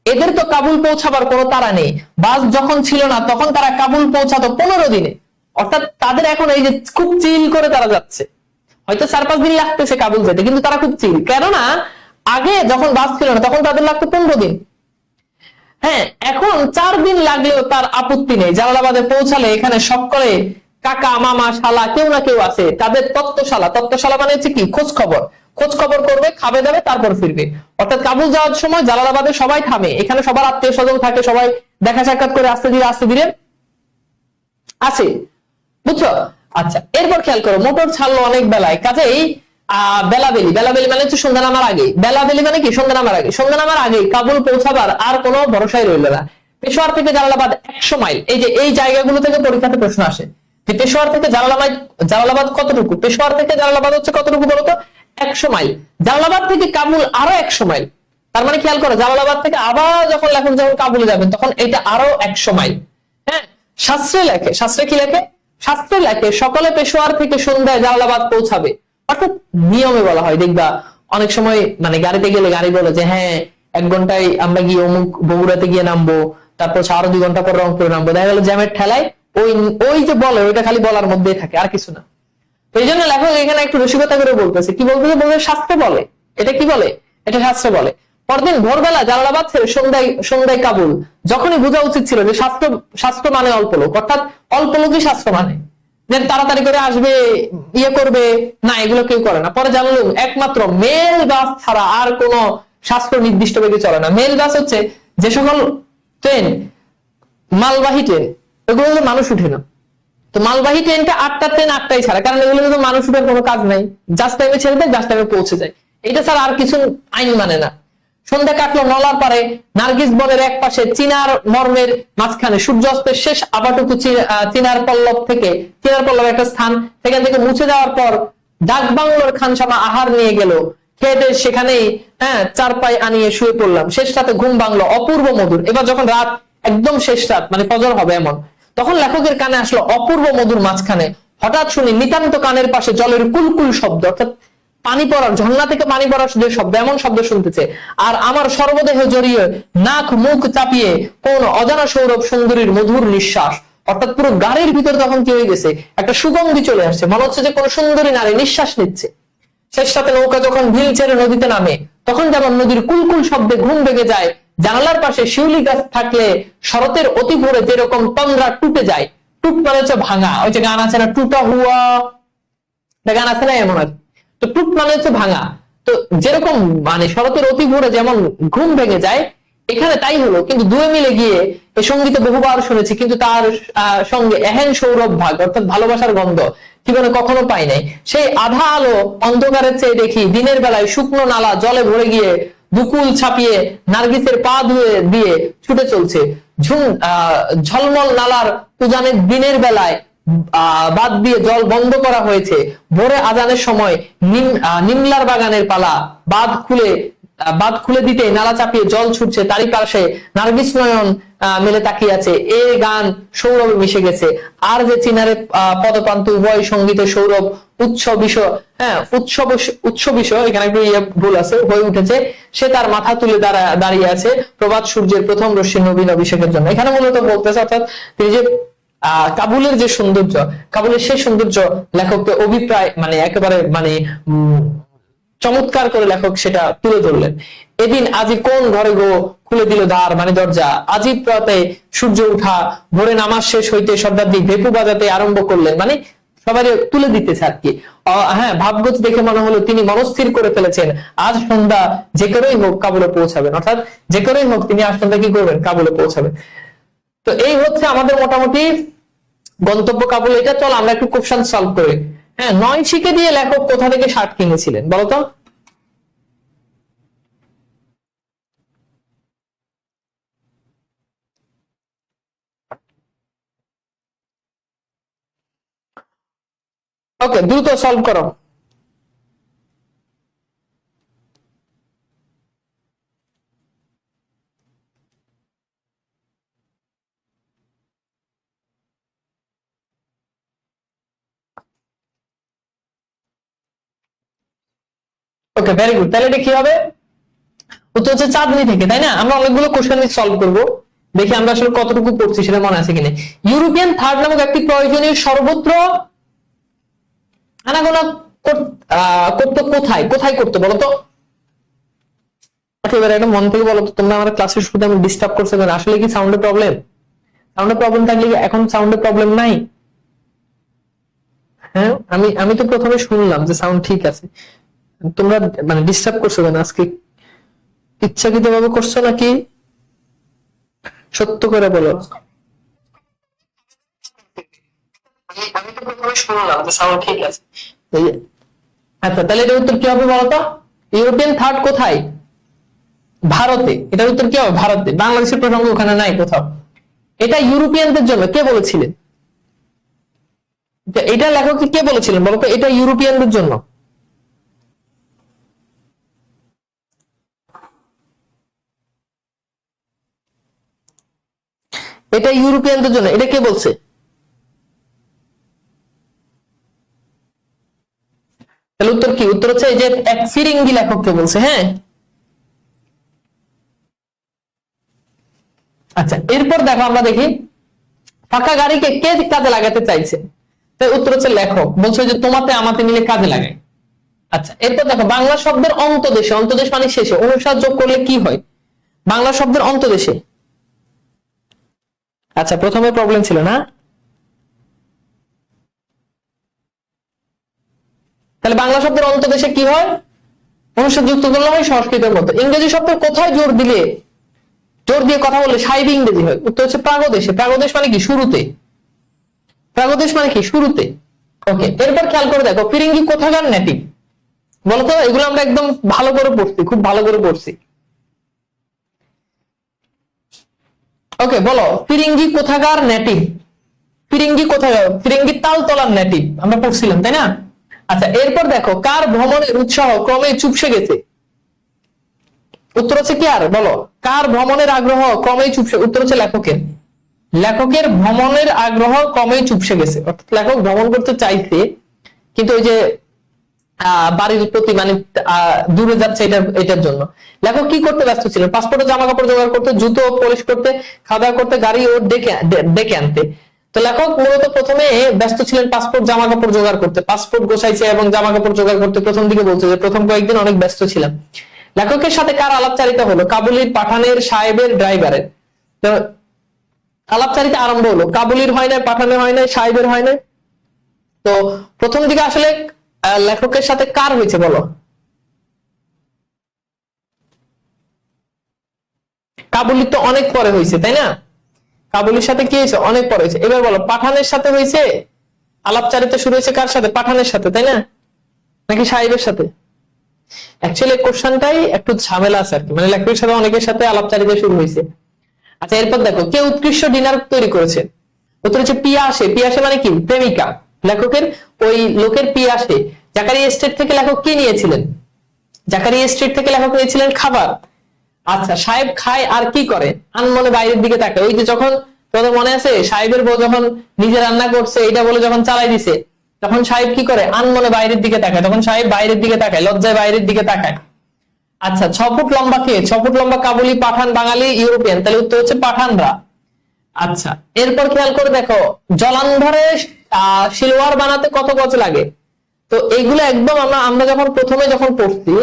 এদের তো কাবুল পৌঁছাবার কোনো তাড়া নেই। বাস যখন ছিল না তখন তারা কাবুল পৌঁছাতো 15 দিনে। অর্থাৎ তাদের এখন এই যে খুব চিল করে তারা যাচ্ছে, হয়তো 4-5 দিন লাগতেছে কাবুল যেতে, কিন্তু তারা খুব চিল। কেননা আগে যখন বাস ছিল না তখন তাদের লাগতো 15 দিন। হ্যাঁ, এখন 4 দিন লাগলেও তার আপত্তি নেই। জালালাবাদে পৌঁছালে এখানে সকলে কাকা মামা শালা কেউ না কেউ আছে, তাদের তত্ত্বশালা মানে হচ্ছে কি, খোঁজ খবর করবে, খাবে দাবে, তারপর ফিরবে। অর্থাৎ কাবুল যাওয়ার সময় জালালাবাদে সবাই থামে, এখানে সবার আত্মীয় স্বজন থাকে, সবাই দেখা সাক্ষাৎ করে আস্তে ধীরে আসে, বুঝছো। আচ্ছা, এরপর খেয়াল করো, মোটর ছাড়লো অনেক বেলায়, কাজেই বেলাবেলি মানে হচ্ছে সন্ধ্যা নামার আগে। বেলাবেলি মানে কি, সন্ধ্যা নামার আগে কাবুল পৌঁছাবার আর কোনো ভরসাই রইল না। পেশোয়ার থেকে জালালাবাদ 100 মাইল। এই যে এই জায়গাগুলো থেকে পরীক্ষাতে প্রশ্ন আসে যে পেশোয়ার থেকে জালালাবাদ কতটুকু, পেশোয়ার থেকে জালালাবাদ হচ্ছে কতটুকু বলতো, 100 মাইল। জালালাবাদ থেকে কাবুল আরো 100 মাইল। তার মানে খেয়াল করো, জালালাবাদ থেকে আবার যখন কাবুলে যাবেন তখন এটা আরো 100 মাইল। হ্যাঁ, শাস্ত্রে কি লেখে, সকালে পেশোয়ার থেকে সন্ধ্যায় জালালাবাদ পৌঁছাবে। অর্থাৎ নিয়মে বলা হয়, দেখবা অনেক সময় গাড়িতে গেলে গাড়ি বলে যে হ্যাঁ 1 ঘন্টায় আমরা গিয়ে অমুক বগুড়াতে গিয়ে নামবো, তারপর আরো 2 ঘন্টা পর রংপুরে নামবো। দেখা গেল জ্যামের ঠেলায় ওই যে বলে ওইটা খালি বলার মধ্যেই থাকে, আর কিছু না। তো এই জন্য লেখক এখানে একটু রসিকতা করে বলতেছে, কি বলতেছে, শাস্ত্রে বলে। এটা কি বলে, এটা শাস্ত্রে বলে। পরদিন ভোরবেলা জালালাবাদ ছেড়ে সন্ধ্যায় কাবুল। যখনই বোঝা উচিত ছিল যে শাস্ত্র মানে অল্প লোক, অর্থাৎ অল্প লোকই শাস্ত্র মানে, যে তাড়াতাড়ি করে আসবে, ইয়ে করবে না, এগুলো কেউ করে না। পরে জানলাম একমাত্র মেল বাস ছাড়া আর কোন শাস্ত্র নির্দিষ্ট ভাবে চলে না। মেল বাস হচ্ছে যে সকল ট্রেন, মালবাহী ট্রেন, এগুলো মানুষ উঠে না। তো মালবাহী ট্রেনটা 8টা ট্রেন 8টাই ছাড়া, কারণ এগুলো তো মানুষ উঠার কোনো কাজ নাই, জাস্ট টাইমে ছেড়ে দেয়, জাস্ট টাইমে পৌঁছে যায়। এটা ছাড়া আর কিছু আইন মানে না। সন্ধ্যা কাটলো নলার পারে, নার্গিস বনের এক পাশে, চিনার মর্মের মাঝখানে, সূর্যাস্তের শেষ আবাটুকু চিনার পল্লব একটা স্থান, সেখান থেকে মুছে যাওয়ার পর ডাক বাংলোর খানসামা আহার নিয়ে গেল, খেয়ে সেখানেই চারপাই আনিয়ে শুয়ে পড়লাম। শেষ রাতে ঘুম ভাঙলো অপূর্ব মধুর। এবার যখন রাত একদম শেষ রাত, ফজর হবে এমন, তখন লেখকের কানে আসলো অপূর্ব মধুর মাঝখানে হঠাৎ শুনি নিতান্ত কানের পাশে জলের কুলকুল শব্দ, অর্থাৎ পানি পড়ার, ঝর্ণা থেকে পানি পড়ার যে শব্দ, এমন শব্দ শুনতেছে। আর আমার সর্বদেহ জড়িয়ে নাক মুখ চাপিয়ে কোন অজানা সৌরভ সুন্দরীর মধুর নিঃশ্বাস, অর্থাৎ পুরো গাড়ির ভিতরে তখন কি হয়ে গেছে, একটা সুগন্ধি চলে আসছে, মনে হচ্ছে যে কোন সুন্দরী নারী নিঃশ্বাস নিচ্ছে। শেষ রাতে নৌকা যখন ঢিল ছেড়ে নদীতে নামে, তখন যেমন নদীর কুলকুল শব্দে ঘুম ভেঙে যায়। জানালার পাশে শিউলি গাছ থাকলে শরতের অতি ভোরে যেরকম তন্দ্রা টুটে যায়, টুট মানে হচ্ছে ভাঙা, ওই যে গান আছে না, টুটা হুয়া, গান আছে না এমন আর। তো টুট মানে হচ্ছে ভাঙা। তো যেরকম শরতের অতি ভোরে যেমন ঘুম ভেঙে যায়, এখানে তাই হলো। কিন্তু দুয়ে মিলে গিয়ে এই সঙ্গীতে বহুবার শুনেছি, কিন্তু তার সঙ্গে এহেন সৌরভ ভাগ, অর্থাৎ ভালোবাসার গন্ধ জীবনে কখনো পাই নাই। সেই আধা আলো অন্ধকারের চেয়ে দেখি দিনের বেলায় শুকনো নালা জলে ভরে গিয়ে দুকুল ছাপিয়ে নার্গিসের পা দিয়ে ছুটে চলছে। ঝলমল নালার উজানের দিনের বেলায় বাদ দিয়ে জল বন্ধ করা হয়েছে। ভোরে আজানের সময় নিমলার বাগানের পালা বাঁধ খুলে বাঁধ খুলে দিতে নালা চাপিয়ে জল ছুটছে, তারই পাশে নার্গিস নয়ন মেলে তাকিয়ে আছে, এ গান সৌরভে মিশে গেছে, আর যে চিনারে পদপ্রান্ত উভয় সঙ্গীতে সৌরভ উৎসব বিষয়, হ্যাঁ উৎস বিষয়, এখানে একটু ভুল আছে, হয়ে উঠেছে, সে তার মাথা তুলে দাঁড়িয়ে আছে প্রভাত সূর্যের প্রথম রশ্মি নবীন অভিষেকের জন্য। এখানে মূলত বলতেছে অর্থাৎ তিনি যে কাবুলের যে সৌন্দর্য, কাবুলের সেই সৌন্দর্য লেখককে অভিপ্রায় মানে একেবারে মানে চমৎকার করে লেখক সেটা তুলে ধরলেন। এদিন আজি কোন ঘরে গো খুলে দিল দ্বার মানে দরজা, আজি প্রাতে সূর্য উঠা, ভোরে নামাজ শেষ হইতে শব্দাব্দী ভেপু বাজাতে আরম্ভ করলেন, মানে সবাই তুলে দিতেছে আর কি। হ্যাঁ, ভাবগত দেখে মনে হলো তিনি মনস্থির করে ফেলেছেন আজ সন্ধ্যা যে করেই হোক কাবুলে পৌঁছাবেন, অর্থাৎ যে করেই হোক তিনি আজ সন্ধ্যা কি করবেন, কাবুলে পৌঁছাবেন। তো এই হচ্ছে আমাদের মোটামুটি গন্তব্য কাবুল। এটা চল আমরা একটু কোশ্চেন সলভ করি। হ্যাঁ, 9 শিখে দিয়ে লেখক কোথা থেকে শার্ট কিনেছিলেন বলতো? ওকে, দ্রুত সলভ করো। ওকে, ভেরি গুড। তাহলে এটা কি হবে? উত্তর হচ্ছে চাঁদনি থেকে, তাই না? আমরা অনেকগুলো কোশ্চেন সলভ করব, দেখি আমরা আসলে কতটুকু পড়ছি সেটা মনে আছে কিনা। ইউরোপিয়ান থার্ড নামক একটি প্রয়োজনীয় সর্বত্র আনাগোনা করতো, কোথায় কোথায় করতো বলতো? এবারে একটা মন থেকে বলো তো, তোমরা আমার ক্লাসের শুরুতে আমি ডিস্টার্ব করছো কেন? আসলে কি সাউন্ডের প্রবলেম? সাউন্ডের প্রবলেম থাকলে এখন সাউন্ডের প্রবলেম নাই? হ্যাঁ, আমি তো প্রথমে শুনলাম যে সাউন্ড ঠিক আছে, তোমরা মানে ডিস্টার্ব করছো কেন আজকে? ইচ্ছাকৃত ভাবে করছো নাকি সত্য করে বলো? আমি তো প্রথমে শুনলাম যে সাউন্ড ঠিক আছে। আচ্ছা, তাহলে এটার উত্তর কি হবে বলতো? ইউরোপিয়ান থার্ড কোথায়? ভারতে। এটার উত্তর কি হবে? ভারতে। বাংলাদেশের প্রসঙ্গ ওখানে নাই কোথাও। এটা ইউরোপিয়ানদের জন্য। কে বলেছিলেন এটা? লেখক কে বলেছিলেন বলতো? এটা ইউরোপিয়ানদের জন্য। এটা ইউরোপিয়ানদের জন্য, এটা কে বলছে? তাহলে উত্তর কি? উত্তর হচ্ছে এই যে এক ফিরিঙ্গি লেখককে বলছে। হ্যাঁ, আচ্ছা, এরপর দেখো আমরা দেখি ফাঁকা গাড়িকে কে কাজে লাগাতে চাইছে। তাই উত্তর হচ্ছে লেখক বলছে যে তোমাতে আমাতে মিলে কাজে লাগাই। আচ্ছা, এরপর দেখো বাংলা শব্দের অন্তদেশে, অন্তদেশ মানে শেষে, অনুসার যোগ করলে কি হয়? বাংলা শব্দের অন্তদেশে। আচ্ছা, প্রথমে প্রবলেম ছিল না? তাহলে বাংলা শব্দের অন্তদেশে কি হয়? অনুসার যুক্ত করলে হয় সংস্কৃতের মতো। ইংরেজি শব্দ কোথায় জোর দিয়ে কথা বললে সাহেবী ইংরেজি হয়? উত্তর হচ্ছে প্রাগদেশে। প্রাগদেশ মানে কি? শুরুতে। প্রাগদেশ মানে কি? শুরুতে। ওকে, এরপর খেয়াল করে দেখো ফিরিঙ্গি কোথাকার নেটিভ বলতো? এগুলো আমরা একদম ভালো করে পড়ছি, খুব ভালো করে পড়ছি। ওকে, বলো ফিরিঙ্গি কোথাকার নেটিভ? ফিরিঙ্গি কোথাকার? ফিরিঙ্গি তালতলার নেটিভ আমরা পড়ছিলাম, তাই না? আচ্ছা, এরপর দেখো কার ভ্রমণের উৎসাহ ক্রমে চুপসে গেছে? উত্তর হচ্ছে কি? আর বলো, কার ভ্রমণের আগ্রহ ক্রমেই চুপসে? উত্তর হচ্ছে লেখকের। লেখকের ভ্রমণের আগ্রহ ক্রমেই চুপসে গেছে, অর্থাৎ লেখক ভ্রমণ করতে চাইছে কিন্তু ওই যে বাড়ির প্রতি মানে দূরে যাচ্ছে, এটার জন্য। লেখক কি করতে ব্যস্ত ছিলেন? পাসপোর্টের জামা কাপড় জোগাড় করতে, জুতো পলিশ করতে, খাওয়া দাওয়া করতে, গাড়ি ও ডেকে আনতে। তো লেখক মূলত প্রথমে ব্যস্ত ছিলেন পাসপোর্ট জামা কাপড় জোগাড় করতে। পাসপোর্ট গোছাইছে এবং জামা কাপড় জোগাড় করতে প্রথম দিকে বলছে যে প্রথম কয়েকদিন অনেক ব্যস্ত ছিলাম। লেখকের সাথে কার আলাপচারিতা হলো? কাবুলির, পাঠানের, সাহেবের, ড্রাইভারের। তো আলাপচারিতা আরম্ভ হলো, কাবুলির হয় না, পাঠানের হয় না, সাহেবের হয় না। তো প্রথম দিকে আসলে লেখকের সাথে কার হয়েছে বলো? কাবুলির তো অনেক পরে হয়েছে, তাই না? কাবুলির সাথে কি হয়েছে? অনেক পরে হয়েছে। এবার বলো পাঠানের সাথে হয়েছে আলাপচারিতা শুরু হয়েছে কার সাথে? পাঠানের সাথে, তাই না? নাকি সাহেবের সাথে? অ্যাকচুয়ালি কোশ্চেনটাই একটু ঝামেলা আছে আর কি, মানে লেখকের সাথে অনেকের সাথে আলাপচারিতা শুরু হয়েছে। আচ্ছা, এরপর দেখো কে উৎকৃষ্ট ডিনার তৈরি করেছে? উত্তর হচ্ছে পিয়াসে। পিয়াসে মানে কি? প্রেমিকা। লেখকের ওই লোকের পিয়াসে। জাকারিয়া এস্টেট থেকে লেখক কি নিয়েছিলেন? জাকারিয়া স্ট্রিট থেকে লেখক নিয়েছিলেন খাবার। আচ্ছা, সাহেব খায় আর কি করে? আনমনে বাইরের দিকে তাকায়। ওই যে যখন তোমাদের মনে আছে সাহেবের বউ যখন নিজে রান্না করছে এটা বলে যখন চালাই দিছে, তখন সাহেব কি করে? আনমনে বাইরের দিকে তাকায়। তখন সাহেব বাইরের দিকে তাকায়, লজ্জায় বাইরের দিকে তাকায়। আচ্ছা, 6 ফুট লম্বা কে? 6 ফুট লম্বা কাবুলি, পাঠান, বাঙালি, ইউরোপিয়ান। তাহলে উত্তর হচ্ছে পাঠানরা। আচ্ছা, এরপর খেয়াল করে দেখো, জলান্ধরে সিলওয়ার বানাতে কত গজ লাগে? তো এইগুলো একদম আমরা যখন প্রথমে যখন পড়ছি,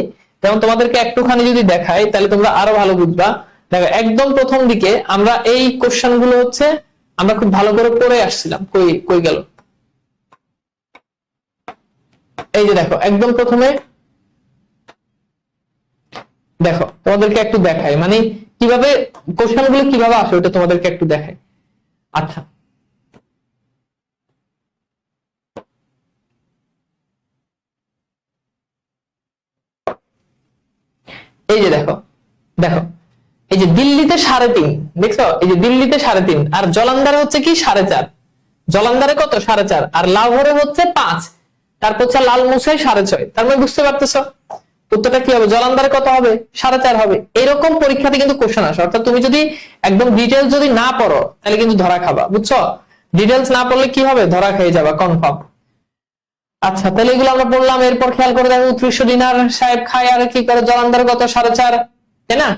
যেমন তোমাদেরকে একটুখানি যদি দেখাই তাহলে তোমরা আরো ভালো বুঝবা। দেখো, একদম প্রথম দিকে আমরা এই কোশ্চেন গুলো হচ্ছে আমরা খুব ভালো করে পড়ে আসছিলাম। কই কই গেল? এই যে দেখো, একদম প্রথমে দেখো, তোমাদেরকে একটু দেখাই মানে কিভাবে কোশ্চেন গুলো কিভাবে আসে ওটা তোমাদেরকে একটু দেখাই। আচ্ছা, এই যে দেখো দেখো, এই যে দিল্লিতে 3.5, দেখছো? এই যে দিল্লিতে 3.5 আর জলান্ধারে হচ্ছে কি 4.5। জলান্ধারে কত? 4.5। আর লাহোরে হচ্ছে 5, তারপর হচ্ছে লালমুসাই 6.5। তার মানে বুঝতে পারতেছো উত্তরটা কি হবে? জলান্ধারে কত হবে? 4.5 হবে। এরকম পরীক্ষাতে কিন্তু কোশ্চেন আসে। অর্থাৎ তুমি যদি একদম ডিটেলস যদি না পড়ো তাহলে কিন্তু ধরা খাবা, বুঝছো? ডিটেলস না পড়লে কি হবে? ধরা খেয়ে যাবা কনফার্ম। আচ্ছা, তাহলে এগুলো আমরা বললাম। এরপর খেয়াল করে দেখো, 300 দিনার সাহেব খায় আর কি করে? জলান্ধারে কত? 4.5, তাই না?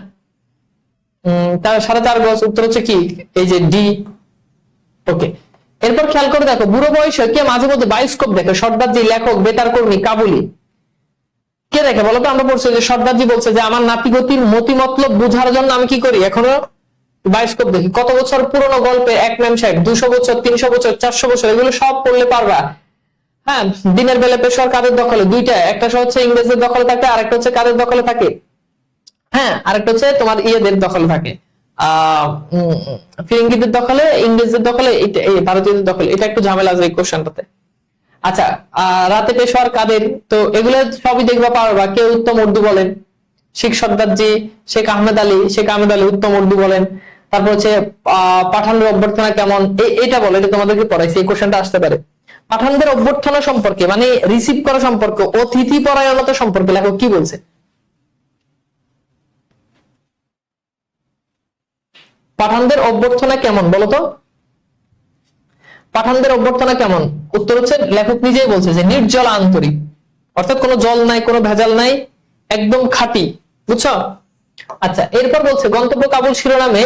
তার 4.5 গজ। উত্তর হচ্ছে কি? এই যে ডি। ওকে, এরপর খেয়াল করে দেখো, বুড়ো বয়সে কে মাঝে মধ্যে বায়োস্কোপ দেখে? সর্দারজি, লেখক, বেতার কর্মী, কাবুলি। কে দেখে বলতো? আমরা পড়ছি যে সর্দারজি বলছে যে আমার নাতিগতির মতি মতলব বোঝার জন্য আমি কি করি? এখনো বায়োস্কোপ দেখি। কত বছর পুরনো গল্পে এক মেম সাহেব? 200 বছর, 300 বছর, 400 বছর, এগুলো সব পড়লে পারবা। হ্যাঁ, দিনের বেলা পেশোয়ার কাদের দখলে? দুইটা, একটা হচ্ছে ইংরেজদের দখলে থাকে, আরেকটা হচ্ছে কাদের দখলে থাকে? হ্যাঁ, আরেকটা হচ্ছে তোমার ইয়েদের দখলে থাকে, ফিরিঙ্গিদের দখলে, ইংরেজদের দখলে, এই ভারতীয়দের দখলে। এটা একটু ঝামেলা আছে এই কোশ্চেনটাতে। আচ্ছা, রাতে পেশোয়ার কাদের? তো এগুলো সবই দেখবা পারবা। কে উত্তম উর্দু বলেন? শেখ সর্দারজি, শেখ আহমেদ আলী। শেখ আহমেদ আলী উত্তম উর্দু বলেন। তারপর হচ্ছে পাঠানদের অভ্যর্থনা কেমন? এটা বলে, এটা তোমাদেরকে পড়াইছি, এই কোশ্চেনটা আসতে পারে। পাঠানদের অভ্যর্থনা সম্পর্কে মানে রিসিভ করা সম্পর্কে, অতিথি পরায়ণতা সম্পর্কে লেখক কি বলছে? পাঠানদের অভ্যর্থনা কেমন বলতো? পাঠানদের অভ্যর্থনা কেমন? উত্তর হচ্ছে লেখক নিজেই বলছে যে নির্জল আন্তরিক, অর্থাৎ কোনো জল নাই, কোনো ভেজাল নাই, একদম খাঁটি, বুঝছো? আচ্ছা, এরপর বলছে গন্তব্য কাবুল শিরোনামে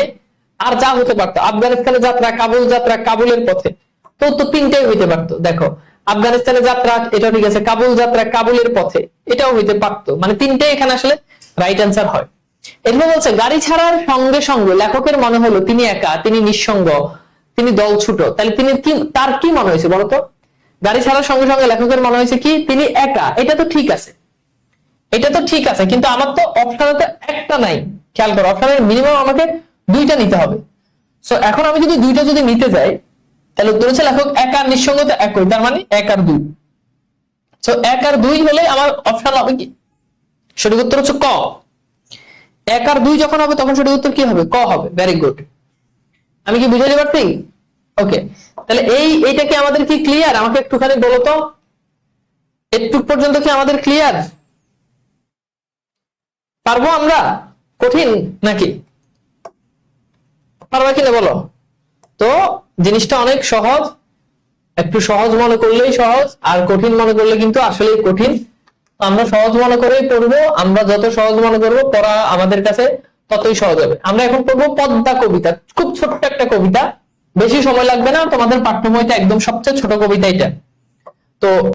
আর যা হতে পারতো? আফগানিস্তানের যাত্রা, কাবুল যাত্রা, কাবুলের পথে। তো উত্তর তিনটাই হইতে পারতো। দেখো, আফগানিস্তানের যাত্রা এটা ঠিক আছে, কাবুল যাত্রা, কাবুলের পথে এটাও হইতে পারতো। মানে তিনটাই এখানে আসলে রাইট অ্যান্সার হয়। এরপর বলছে গাড়ি ছাড়ার সঙ্গে সঙ্গে লেখকের মনে হলো তিনি একা, তিনি নিঃসঙ্গ, তিনি দল ছুটো। তাহলে তিনি কি, তার কি মনে হয়েছে বলতো? গাড়ি ছাড়ার সঙ্গে সঙ্গে লেখকের মনে হয়েছে কি? তিনি একা। এটা তো ঠিক আছে, এটা তো ঠিক আছে, কিন্তু আমার তো অপশনে একটা নাই। খেয়াল করো, অপশনের মিনিমাম আমাকে 2টা নিতে হবে। সো এখন আমি যদি 2টা যদি নিতে যাই তাহলে উত্তর হচ্ছে লেখক একা, নিঃসঙ্গতা একই, তার মানে 1 আর 2। সো 1 আর 2 হলে আমার অপশন হবে কি? সঠিক উত্তর হচ্ছে ক। 1 আর 2 যখন হবে তখন সঠিক উত্তর কি হবে? ক হবে। Very good. আমি কি বুঝাতে পারছি? ওকে, তাহলে এইটা কি আমাদের কি ক্লিয়ার? আমাকে একটুখানি বলো তো, একটু পর্যন্ত কি আমাদের ক্লিয়ার? পারবো আমরা? কঠিন নাকি? পারবা কিনা বলো তো? জিনিসটা অনেক সহজ, একটু সহজ মনে করলেই সহজ, আর কঠিন মনে করলে কিন্তু আসলেই কঠিন। আমরা সহজ মনে করেই পড়বো। আমরা যত সহজ মনে করবো পড়া আমাদের কাছে ততই সহজ হবে। আমরা এখন পড়বো পদ্মা কবিতা, খুব ছোট্ট একটা কবিতা, বেশি সময় লাগবে না। তোমাদের পাঠ্য বইতে একদম সবচেয়ে ছোট কবিতা এটা। তো